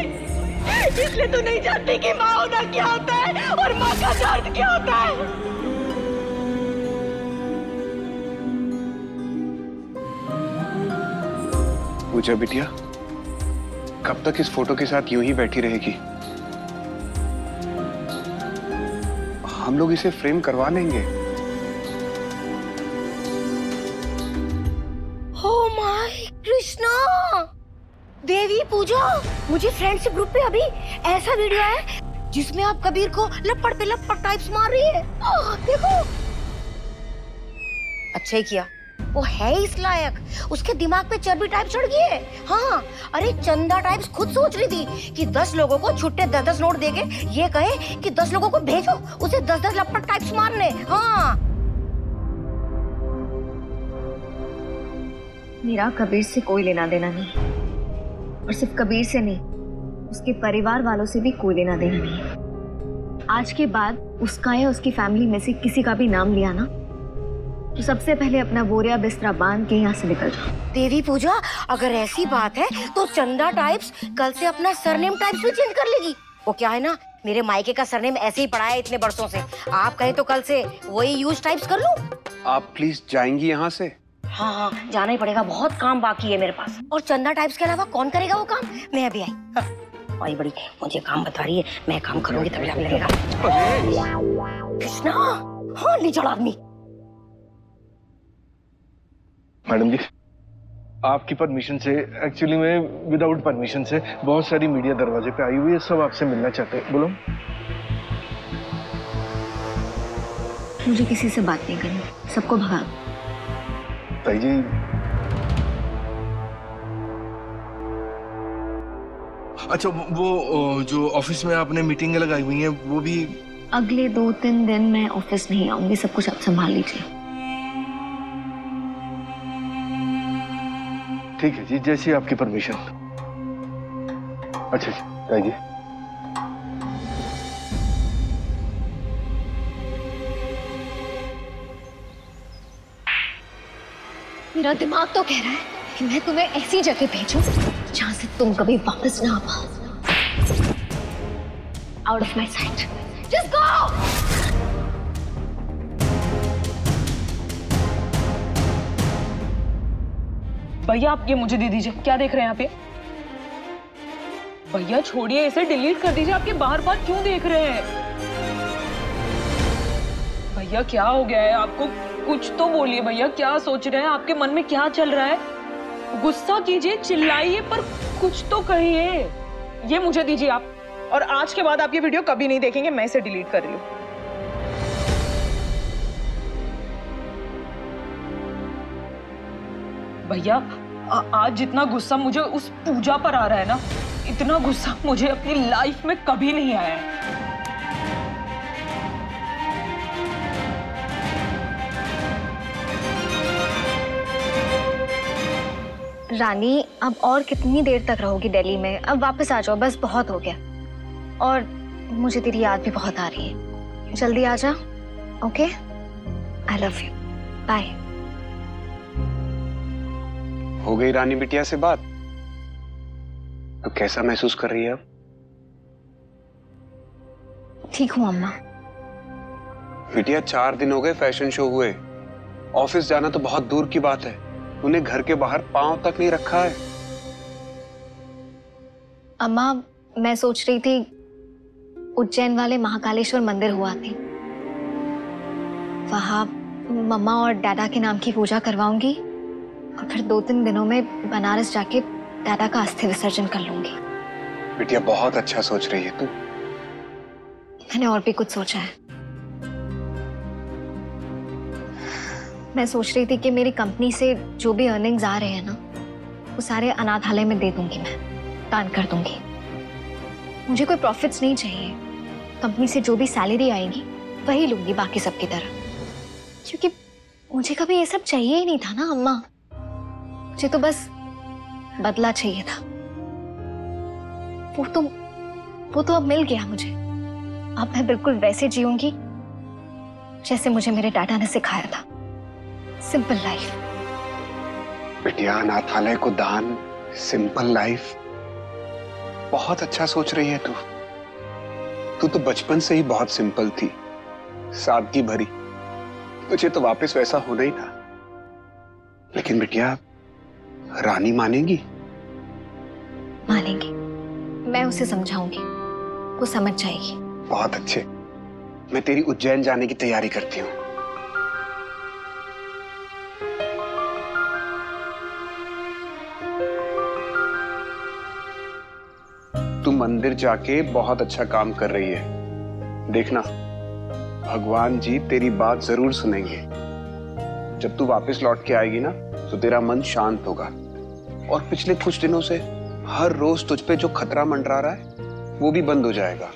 इसलिए तू नहीं जानती कि माँ होना क्या होता है और माँ का दर्द क्या होता है। पूजा बिटिया, कब तक इस फोटो के साथ यूं ही बैठी रहेगी? हम लोग इसे फ्रेम करवा लेंगे। ओह माय कृष्णा, देवी पूजा, मुझे फ्रेंड्स ग्रुप पे अभी ऐसा वीडियो है जिसमें आप कबीर को लपड़ पे लपड़ टाइप्स मार रही है। देखो, अच्छा ही किया, वो है इस लायक, उसके दिमाग पे चर्बी टाइप चढ़ गई है। हाँ, अरे चंदा टाइप्स खुद सोच रही थी कि 10 लोगों को छुट्टे 10-10 नोट देके ये कहे कि 10 लोगों को भेजो उसे 10-10 लपड़ टाइप्स मारने। हाँ, मेरा कबीर से कोई लेना देना नहीं, और सिर्फ कबीर से नहीं, उसके परिवार वालों से भी कोई लेना देना नहीं है। आज के बाद उसका या उसकी फैमिली में से किसी का भी नाम लिया ना, तो सबसे पहले अपना बोरिया बिस्तरा बांध के यहाँ से निकल जाओ। देवी पूजा, अगर ऐसी बात है तो चंदा टाइप्स कल से अपना सरनेम टाइप्स भी चेंज कर लेगी। वो क्या है ना, मेरे मायके का सरनेम ऐसे ही पड़ा है इतने बरसों से, आप कहे तो कल से वही यूज टाइप्स कर लूं। आप प्लीज जाएंगी यहाँ से? हाँ हाँ, जाना ही पड़ेगा, बहुत काम बाकी है मेरे पास। और चंदा टाइप्स के अलावा कौन करेगा वो काम? मैं अभी आई। हाँ, बड़ी मुझे काम बता रही है, मैं काम करूंगी तभी आप लगेगा। कृष्णा, हाँ लीचड़ आदमी। मैडम जी, आपकी परमिशन से, एक्चुअली मैं विदाउट परमिशन से बहुत सारी मीडिया दरवाजे पे आई हुई है, सब आपसे मिलना चाहते हैं। बोलो। मुझे किसी से बात नहीं करनी, सबको भगा। ताई जी, अच्छा वो जो ऑफिस में आपने मीटिंगें लगाई हुई हैं वो भी? अगले 2-3 दिन मैं ऑफिस नहीं आऊंगी, सब कुछ आप संभाल लीजिए। ठीक है जी, जैसी आपकी परमिशन। अच्छा जी, ताई जी। मेरा दिमाग तो कह रहा है कि मैं तुम्हें ऐसी जगह भेजूं जहां से तुम कभी वापस ना आ पाओ। Out of my site, just go. भैया आप ये मुझे दे दीजिए, क्या देख रहे हैं आप ये? भैया छोड़िए इसे, डिलीट कर दीजिए, आपके बार बार क्यों देख रहे हैं? भैया क्या हो गया है आपको? कुछ तो बोलिए भैया, क्या सोच रहे हैं? आपके मन में क्या चल रहा है? गुस्सा कीजिए, चिल्लाइए, पर कुछ तो कहिए। ये मुझे दीजिए आप, और आज के बाद आप ये वीडियो कभी नहीं देखेंगे, मैं इसे डिलीट कर रही हूँ। भैया आज जितना गुस्सा मुझे उस पूजा पर आ रहा है ना, इतना गुस्सा मुझे अपनी लाइफ में कभी नहीं आया है। रानी, अब और कितनी देर तक रहोगी दिल्ली में? अब वापस आ जाओ, बस बहुत हो गया। और मुझे तेरी याद भी बहुत आ रही है, जल्दी आ जा। Okay, I love you, bye. हो गई रानी बिटिया से बात? तो कैसा महसूस कर रही है अब? ठीक हूँ अम्मा। बिटिया 4 दिन हो गए फैशन शो हुए, ऑफिस जाना तो बहुत दूर की बात है, तूने घर के बाहर पांव तक नहीं रखा है। अम्मा, मैं सोच रही थी उज्जैन वाले महाकालेश्वर मंदिर हुआ थी, वहां मम्मा और डैडा के नाम की पूजा करवाऊंगी और फिर 2-3 दिनों में बनारस जाके डैडा का अस्थि विसर्जन कर लूंगी। बिटिया बहुत अच्छा सोच रही है तू। मैंने और भी कुछ सोचा है। मैं सोच रही थी कि मेरी कंपनी से जो भी अर्निंग्स आ रहे हैं ना, वो सारे अनाथालय में दे दूंगी, मैं दान कर दूंगी। मुझे कोई प्रॉफिट्स नहीं चाहिए, कंपनी से जो भी सैलरी आएगी वही लूंगी बाकी सबकी तरह, क्योंकि मुझे कभी ये सब चाहिए ही नहीं था ना अम्मा। मुझे तो बस बदला चाहिए था, वो तो अब मिल गया मुझे। अब मैं बिल्कुल वैसे जीऊंगी जैसे मुझे मेरे डैडा ने सिखाया था, सिंपल लाइफ। बिटिया अनाथालय को दान, सिंपल लाइफ, बहुत अच्छा सोच रही है तू। तू तो बचपन से ही बहुत सिंपल थी, सादगी भरी, तुझे तो वापस वैसा होना ही था। लेकिन बिटिया रानी मानेगी? मानेगी। मैं उसे समझाऊंगी, वो समझ जाएगी। बहुत अच्छे। मैं तेरी उज्जैन जाने की तैयारी करती हूँ। तू मंदिर जाके बहुत अच्छा काम कर रही है। देखना, भगवान जी तेरी बात जरूर सुनेंगे। जब तू वापस लौट के आएगी ना, तो तेरा मन शांत होगा। और पिछले कुछ दिनों से हर रोज तुझ पे जो खतरा मंडरा रहा है, वो भी बंद हो जाएगा।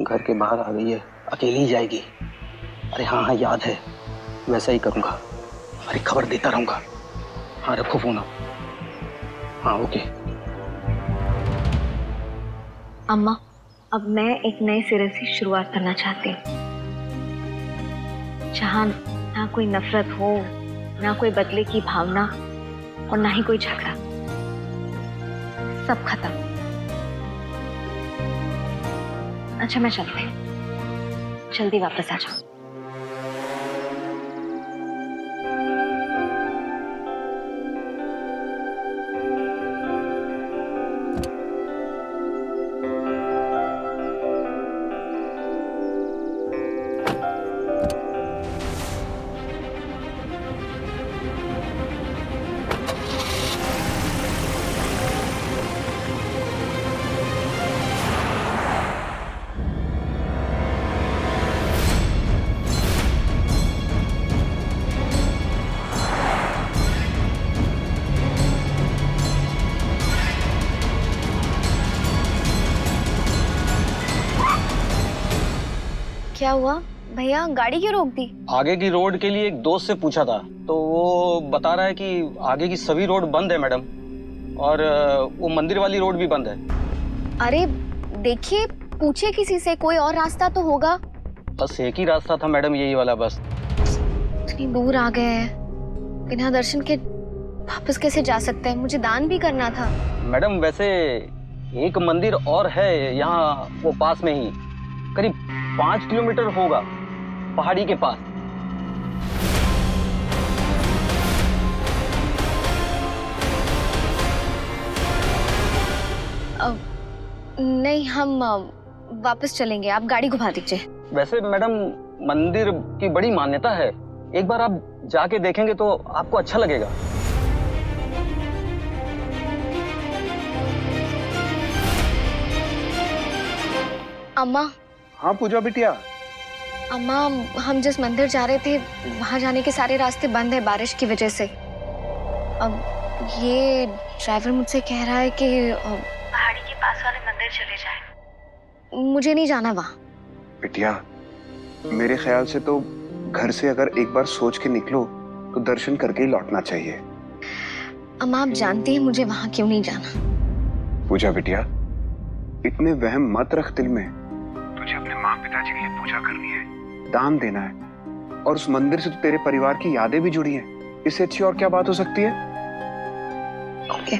घर के बाहर आ गई है, अकेली ही जाएगी। अरे हाँ हाँ याद है, वैसा ही करूंगा। अरे खबर देता रहूंगा। हाँ रखो फोन आप। हाँ ओके। अम्मा, अब मैं एक नए सिरे से शुरुआत करना चाहती हूँ, जहाँ ना कोई नफरत हो, ना कोई बदले की भावना और ना ही कोई झगड़ा। सब खत्म। अच्छा मैं चलती हूँ, जल्दी वापस आ जाओ। क्या हुआ भैया, गाड़ी क्यों रोक दी? आगे की रोड के लिए एक दोस्त से पूछा था, तो वो बता रहा है कि आगे की सभी रोड बंद है मैडम, और वो मंदिर वाली रोड भी बंद है। अरे देखिए, पूछे किसी से, कोई और रास्ता तो होगा। बस एक ही रास्ता था मैडम, यही वाला बस। इतनी दूर आ गए हैं, बिना दर्शन के वापस कैसे जा सकते हैं? मुझे दान भी करना था। मैडम वैसे एक मंदिर और है यहाँ, वो पास में ही, करीब 5 किलोमीटर होगा, पहाड़ी के पास। नहीं, हम वापस चलेंगे, आप गाड़ी घुमा दीजिए। वैसे मैडम मंदिर की बड़ी मान्यता है, एक बार आप जाके देखेंगे तो आपको अच्छा लगेगा। अम्मा। हाँ पूजा बिटिया। अम्मा, हम जिस मंदिर जा रहे थे, वहां जाने के सारे रास्ते बंद है बारिश की वजह से। अब ये ड्राइवर मुझसे कह रहा है कि पहाड़ी के पास वाले मंदिर चले जाए। मुझे नहीं जाना वहाँ। बिटिया, मेरे ख्याल से तो घर से अगर एक बार सोच के निकलो तो दर्शन करके ही लौटना चाहिए। अम्मा, आप जानती हैं मुझे वहाँ क्यों नहीं जाना। पूजा बिटिया, इतने वहम मत रख दिल में। तुझे अपने माँ पिताजी के लिए पूजा करनी है, दान देना है, और उस मंदिर से तो तेरे परिवार की यादें भी जुड़ी हैं। इससे अच्छी और क्या बात हो सकती है? ओके,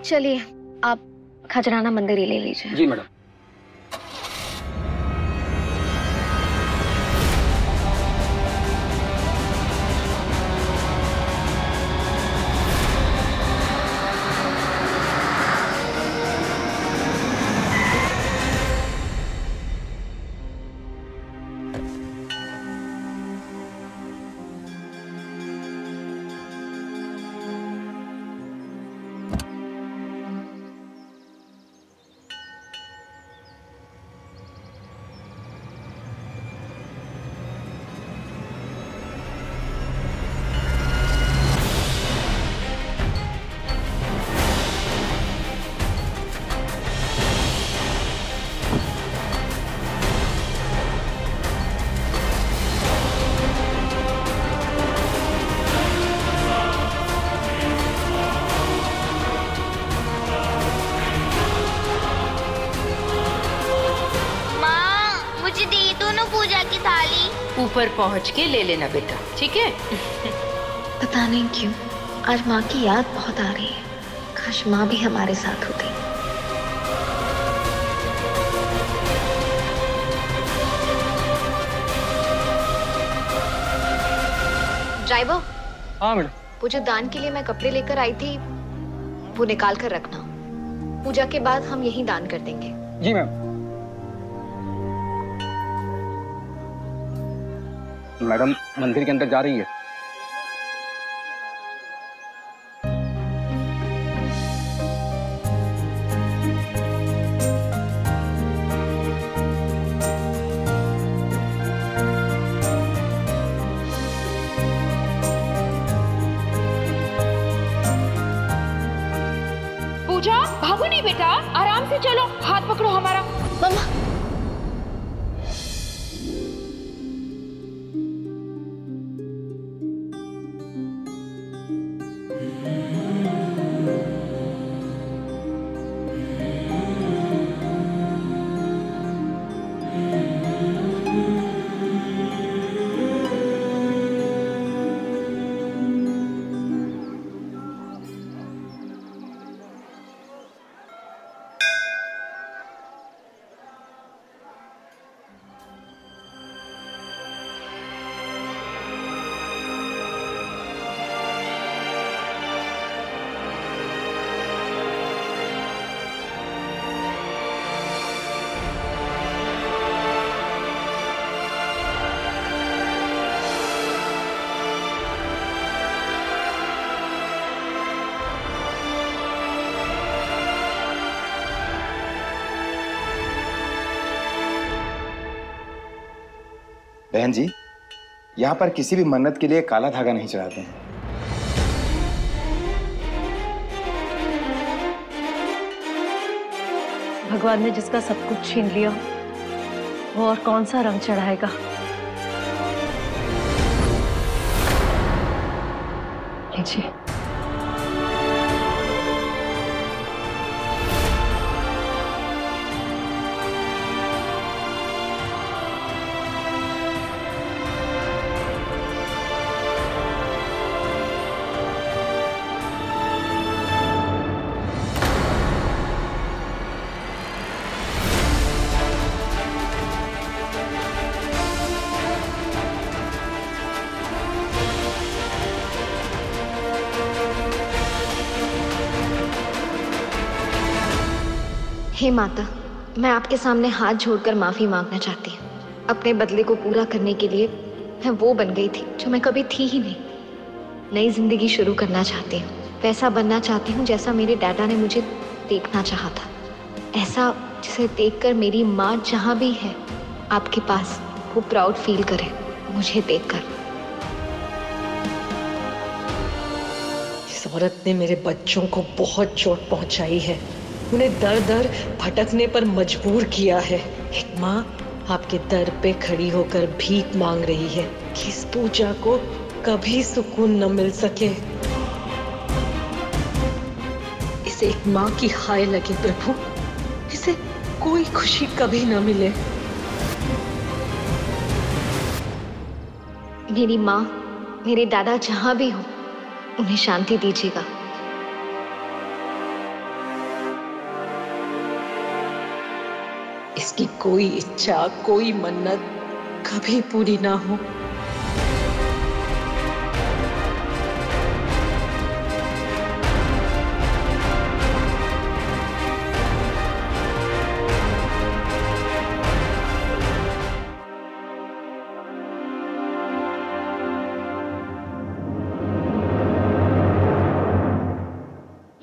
चलिए आप खजराना मंदिर ही ले लीजिए। जी मैडम। ऊपर पहुंच के ले लेना बेटा, ठीक है? पता नहीं क्यों आज माँ की याद बहुत आ रही है। काश माँ भी हमारे साथ होती। ड्राइवर। हाँ मैडम। वो जो दान के लिए मैं कपड़े लेकर आई थी वो निकाल कर रखना। पूजा के बाद हम यही दान कर देंगे। जी मैम। मैडम मंदिर के अंदर जा रही है। पूजा भागो नहीं बेटा, आराम से चलो, हाथ पकड़ो हमारा। मम्मा बहन जी, यहाँ पर किसी भी मन्नत के लिए काला धागा नहीं चढ़ाते हैं। भगवान ने जिसका सब कुछ छीन लिया वो और कौन सा रंग चढ़ाएगा। लीजिए। हे माता, मैं आपके सामने हाथ जोड़कर माफी मांगना चाहती हूँ। अपने बदले को पूरा करने के लिए मैं वो बन गई थी जो मैं कभी थी ही नहीं। नई जिंदगी शुरू करना चाहती हूँ, वैसा बनना चाहती हूँ जैसा मेरे डैडा ने मुझे देखना चाहा था। ऐसा जिसे देखकर मेरी माँ जहाँ भी है आपके पास वो प्राउड फील करे मुझे देखकर। इस औरत ने मेरे बच्चों को बहुत चोट पहुंचाई है, उन्हें दर दर भटकने पर मजबूर किया है। एक माँ आपके दर पे खड़ी होकर भीख मांग रही है कि इस पूजा को कभी सुकून न मिल सके। इसे एक माँ की हाय लगे प्रभु, इसे कोई खुशी कभी न मिले। मेरी माँ, मेरे दादा जहाँ भी हो उन्हें शांति दीजिएगा। इसकी कोई इच्छा, कोई मन्नत कभी पूरी ना हो।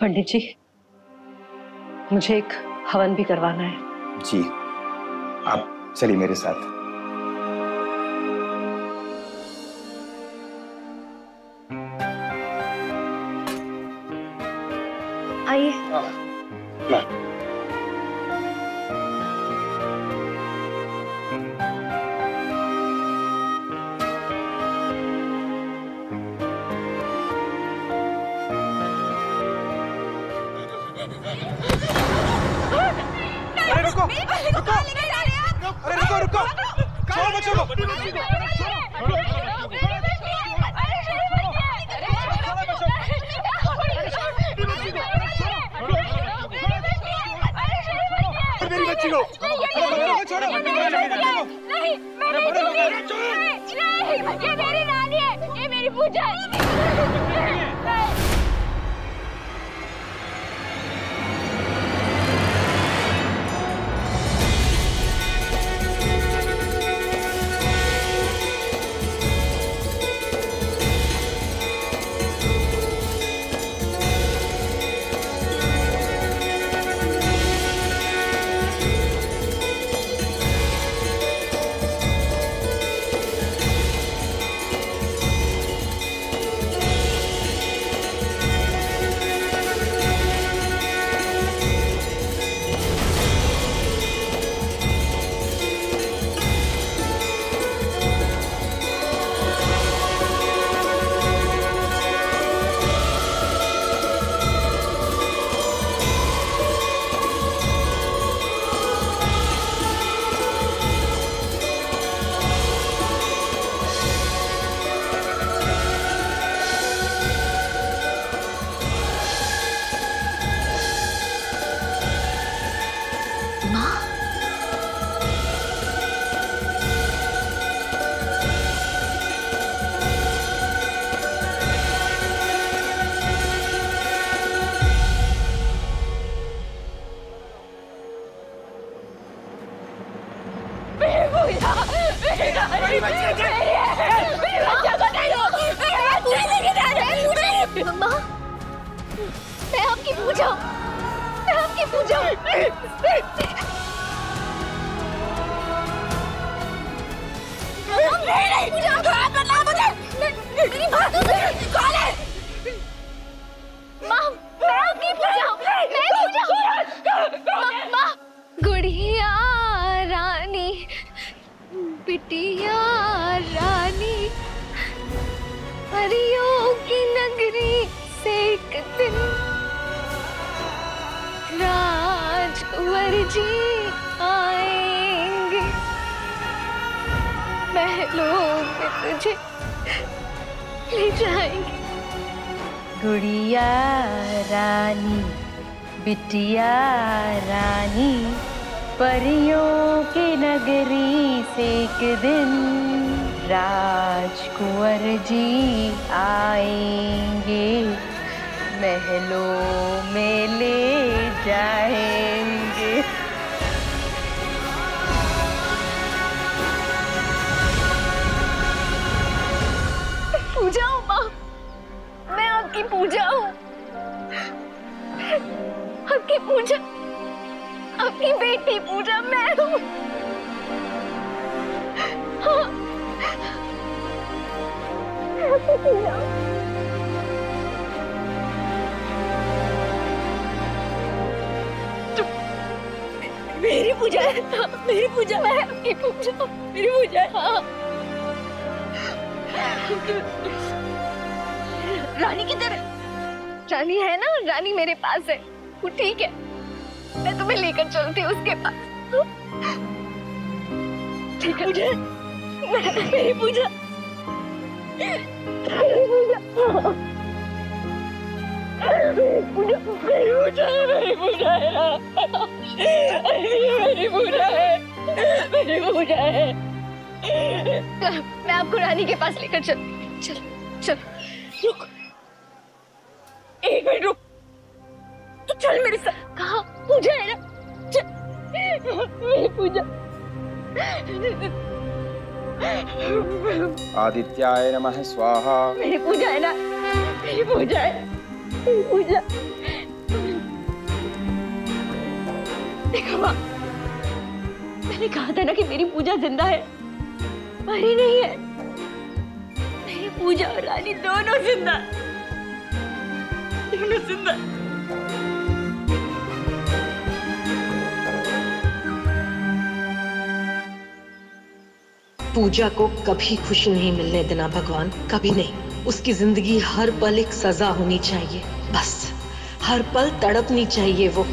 पंडित जी, मुझे एक हवन भी करवाना है। जी, आप चलिए मेरे साथ। आइए। अरे रुको, रुको, अरे रुको, रुको, छोड़ो बच्चों को। मेरी बच्ची बच्ची को। छोड़ो, नहीं, मैं नहीं दूंगी। नहीं, ये मेरी नानी है, ये मेरी पूजा है। मैं आपकी पूजा, मैं आपकी पूजा। नहीं पूजा, बता मुझे, मेरी बात सुन। कौन है? माँ, मैं आपकी पूजा, मैं पूजा। माँ, गुड़िया रानी, बिटिया रानी, परियों की नगरी से एक दिन राजकुंवर जी आएंगे, महलों में तुझे ले जाएंगे। गुड़िया रानी, बिटिया रानी, परियों की नगरी से एक दिन राजकुंवर जी आएंगे, महलों में ले जाएंगे। पूजा हूँ माँ, मैं आपकी पूजा हूँ, आपकी पूजा, आपकी बेटी पूजा मैं हूँ। हाँ, मेरी पूजा है, मेरी पूजा है, आपकी पूजा, मेरी पूजा है। हाँ। रानी किधर है? रानी है ना, रानी मेरे पास है, वो ठीक है, मैं तुम्हें लेकर चलती हूँ उसके पास। ठीक है, मेरी पूजा, मेरी पूजा, मेरी पूजा है, मेरी पूजा है, मेरी पूजा है। मैं आपको रानी के पास लेकर चल, चल, चल, रुक, एक मिनट रुक, तू चल मेरे साथ। कहाँ? पूजा है ना, चल, मेरी पूजा। आदित्याय नमः स्वाहा। मेरी पूजा है ना, मेरी पूजा है, मेरी पूजा। देखो माँ, मैंने कहा था ना कि मेरी पूजा जिंदा है, मरी नहीं है। मेरी पूजा और रानी दोनों जिंदा, दोनों जिंदा। पूजा को कभी खुशी नहीं मिलने देना भगवान, कभी नहीं। उसकी जिंदगी हर पल एक सजा होनी चाहिए, बस हर पल तड़पनी चाहिए वो।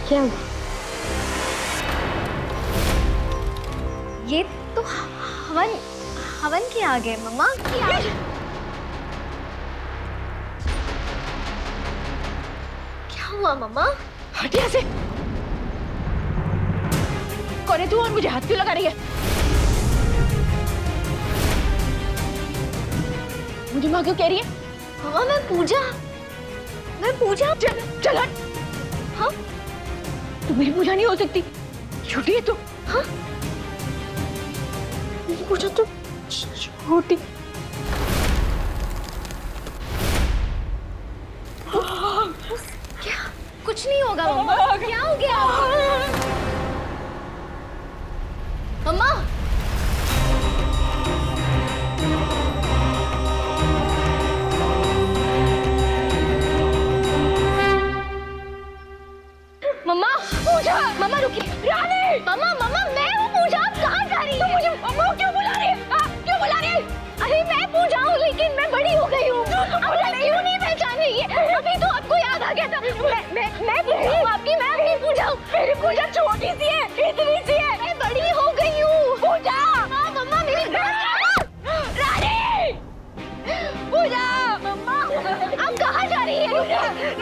क्या ये तो हवन के आगे मम्मा की आगे। क्या हुआ मम्मा? हट यहाँ से। कौन है तू और मुझे हाथ क्यों लगा रही है? मुझे माँ क्यों कह रही है? मम्मा मैं पूजा चल हट। हाँ तू मेरी पूजा नहीं हो सकती, छोटी है तू। हाँ मेरी पूजा तो छोटी। क्या? कुछ नहीं होगा मम्मा। क्या हो गया मम्मा? मम्मा पूजा, मम्मा रुकिए। रानी, मम्मा मैं हूँ पूजा। आप कहाँ जा रही है? मुझे अम्मा क्यों बुला रही है? क्यों बुला रही है? अरे मैं पूजा हूँ लेकिन मैं बड़ी हो गई हूँ। मुझे क्यों नहीं पहचान रही है? अभी तो आपको याद आ गया था। मैं पूजा हूँ आपकी, मैं आपकी पूजा हूँ। मेरी पूजा छोटी सी है, इतनी सी है। मैं बड़ी हो गई हूँ। पूजा, मम्मा मेरी रानी, पूजा, मम्मा आप कहाँ जा रही है?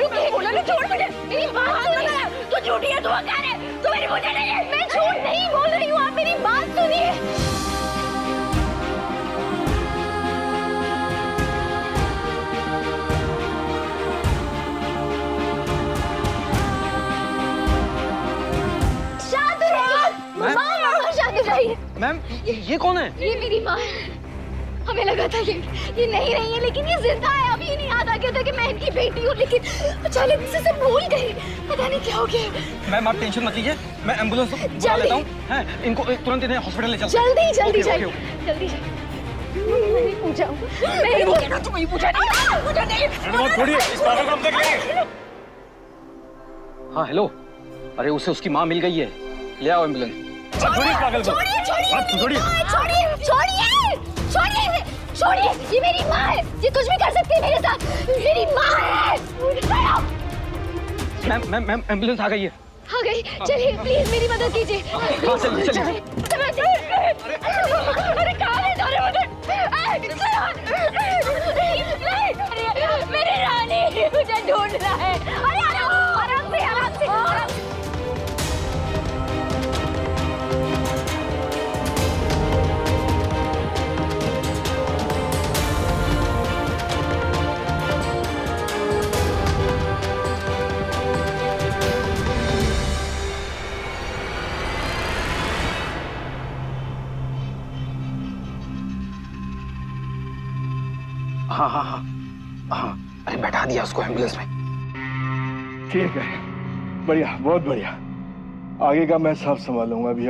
रुकिए, बोला ना छोड़ मुझे। मेरी बात सुनिए। तू झूठी है, तू हकार है, तू मेरी पूजा नहीं है। मैं झूठ नहीं बोल रही हूँ, आप मेरी बात सुनिए। मैम ये कौन है? ये मेरी माँ है। हमें लगा था ये नहीं रही है, लेकिन ये जिंदा है। अभी नहीं याद आ गया था कि मैं इनकी बेटी हूँ, लेकिन अचानक से सब भूल गई। पता नहीं क्या हो गया। मैम आप टेंशन मत लीजिए, मैं एम्बुलेंस बुला लेता हूँ। हैं, इनको तुरंत इन्हें हॉस्पिटल ले चलते हैं। जल्दी जाइए। मैं पूजा हूँ। तुम्हें पूजा नहीं। छोड़िए, इस पागल को हम देख लेंगे। हाँ हेलो, अरे उसे उसकी माँ मिल गई है, ले आओ एम्बुलेंस। छोड़िए, ये मेरी माँ है। ये कुछ भी कर सकती है मेरे साथ। मेरी माँ है। मैम एम्बुलेंस आ गई है। आ गई। चलिए प्लीज मेरी मदद कीजिए। चलिए। अरे कहाँ ले जा रहे हो मुझे? मेरी रानी मुझे ढूंढ रहा है। अरे आराम से। हाँ, अरे बैठा दिया उसको एम्बुलेंस में। ठीक है, बढ़िया, बहुत बढ़िया। आगे का मैं सब संभालूंगा अभी।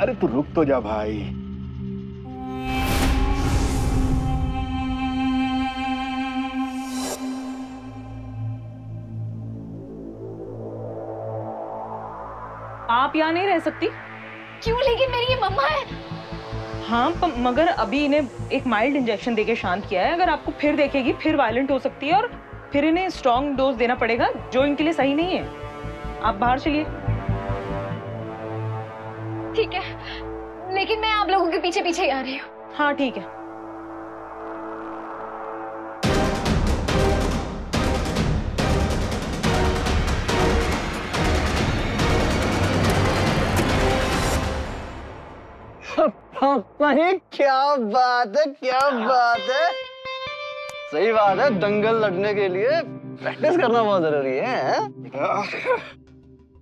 अरे तू रुक तो जा भाई। आप यहाँ नहीं रह सकती? क्यों? लेकिन मेरी ये मम्मा है। हाँ मगर अभी इन्हें एक माइल्ड इंजेक्शन देके शांत किया है। अगर आपको फिर देखेगी फिर वायलेंट हो सकती है और फिर इन्हें स्ट्रॉन्ग डोज देना पड़ेगा जो इनके लिए सही नहीं है। आप बाहर चलिए। ठीक है, लेकिन मैं आप लोगों के पीछे पीछे ही आ रही हूँ। हाँ ठीक है। नहीं, क्या बात है, क्या बात है। सही बात है, दंगल लड़ने के लिए प्रैक्टिस करना बहुत जरूरी है।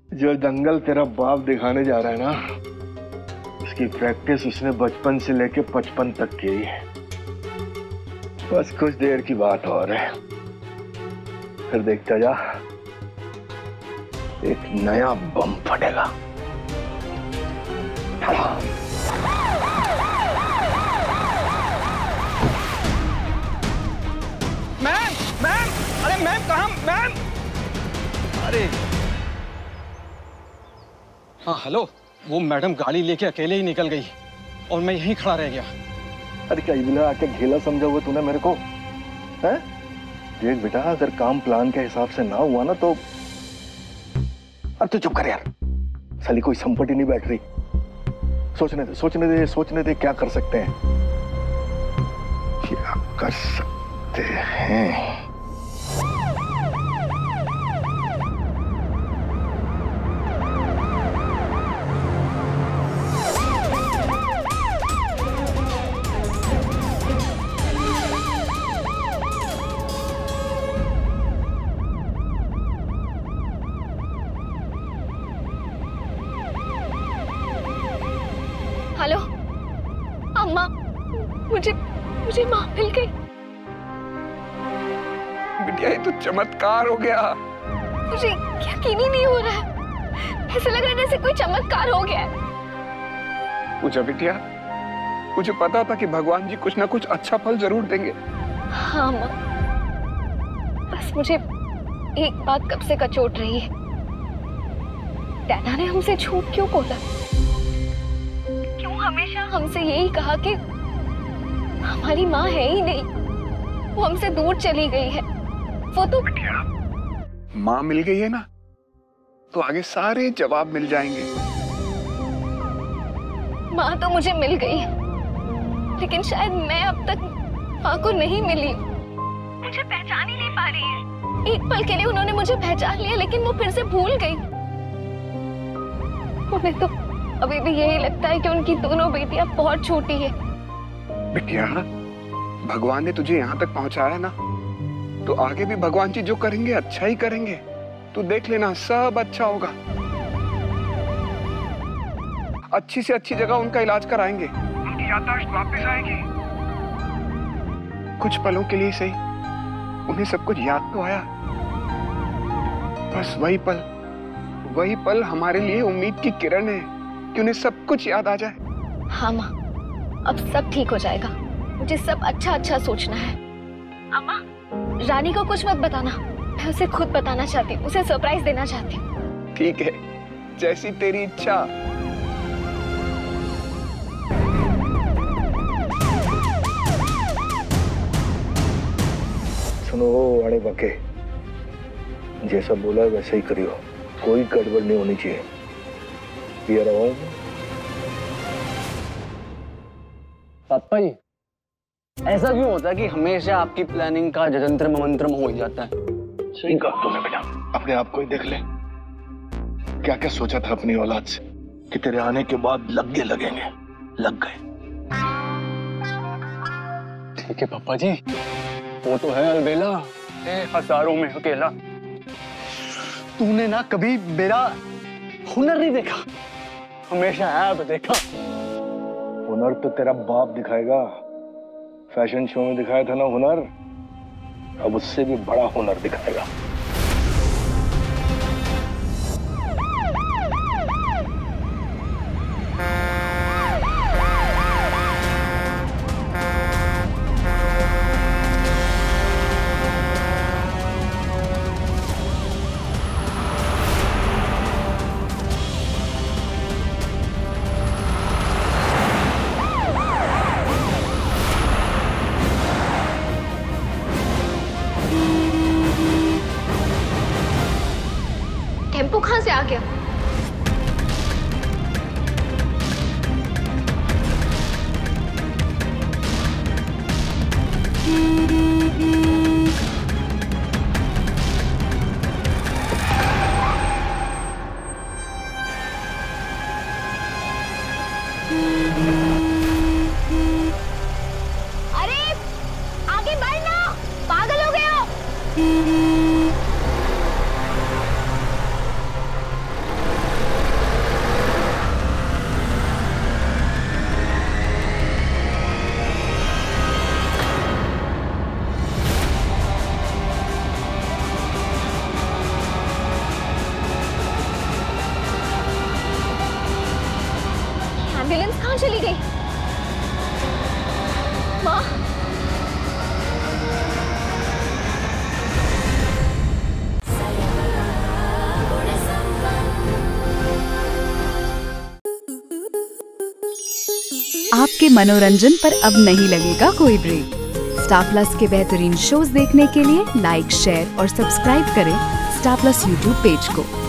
जो दंगल तेरा बाप दिखाने जा रहा है ना, उसकी प्रैक्टिस उसने बचपन से लेके 55 तक की है। बस कुछ देर की बात और है, फिर देखता जा, एक नया बम फटेगा। मैम, अरे मैम कहाँ? मैम, अरे हाँ हेलो, वो मैडम गाड़ी लेके अकेले ही निकल गई और मैं यहीं खड़ा रह गया। अरे क्या इबला आके घेला समझा हुआ तूने मेरे को? हैं? देख बेटा, अगर काम प्लान के हिसाब से ना हुआ ना तो अब तो चुप कर यार, साली कोई संपत्ति नहीं बैठ रही। सोचने दे क्या कर सकते हैं, क्या कर सकते हैं। हेलो अम्मा, मुझे माँ मिल गई। बिटिया ये तो चमत्कार हो गया। मुझे यकीन ही नहीं हो रहा है, ऐसा लग रहा है जैसे कोई चमत्कार हो गया है। पूजा बिटिया, मुझे पता था कि भगवान जी कुछ ना कुछ अच्छा फल जरूर देंगे। हाँ माँ, बस मुझे एक बात कब से कचोट रही है, डैडा ने हमसे झूठ क्यों बोला? हमेशा हमसे यही कहा कि हमारी माँ है ही नहीं, वो हमसे दूर चली गई है। वो तो माँ मिल गई है ना, तो आगे सारे जवाब मिल जाएंगे। माँ तो मुझे मिल गई है, लेकिन शायद मैं अब तक माँ को नहीं मिली। मुझे पहचान ही नहीं पा रही है। एक पल के लिए उन्होंने मुझे पहचान लिया, लेकिन वो फिर से भूल गई। उन्हें तो अभी भी यही लगता है कि उनकी दोनों बेटियां बहुत छोटी है। बिटिया, भगवान ने तुझे यहाँ तक पहुँचाया ना, तो आगे भी भगवान जी जो करेंगे अच्छा ही करेंगे। तू देख लेना, सब अच्छा होगा। अच्छी से अच्छी जगह उनका इलाज कराएंगे, उनकी याददाश्त वापस आएगी। कुछ पलों के लिए सही, उन्हें सब कुछ याद तो आया। बस वही पल हमारे लिए उम्मीद की किरण है कि उन्हें सब कुछ याद आ जाए। हाँ माँ, अब सब ठीक हो जाएगा। मुझे सब अच्छा सोचना है। अम्मा, रानी को कुछ मत बताना, मैं उसे खुद बताना चाहती हूँ, उसे सरप्राइज देना चाहती हूँ। ठीक है, जैसी तेरी इच्छा। सुनो अड़े बके, जैसा बोला वैसे ही करियो, कोई गड़बड़ नहीं होनी चाहिए। पापा जी, ऐसा क्यों होता है कि हमेशा आपकी प्लानिंग का जजंत्र मंत्रम हो ही जाता है? सही कहा तूने बेटा, अपने आप को ही देख ले। क्या क्या सोचा था अपनी औलाद से कि तेरे आने के बाद लगेंगे, लग गए। ठीक है पापा जी, वो तो है अलबेला, हजारों में अकेला। तूने ना कभी मेरा हुनर नहीं देखा, हमेशा ऐब देखा। हुनर तो तेरा बाप दिखाएगा, फैशन शो में दिखाया था ना हुनर, अब उससे भी बड़ा हुनर दिखाएगा। टेम्पो कहाँ से आ गया? अरे आगे बढ़ना, पागल हो गए हो। एम्बुलेंस कहाँ चली गई? माँ, आपके मनोरंजन पर अब नहीं लगेगा कोई ब्रेक। स्टार प्लस के बेहतरीन शोज देखने के लिए लाइक, शेयर और सब्सक्राइब करें स्टार प्लस यूट्यूब पेज को।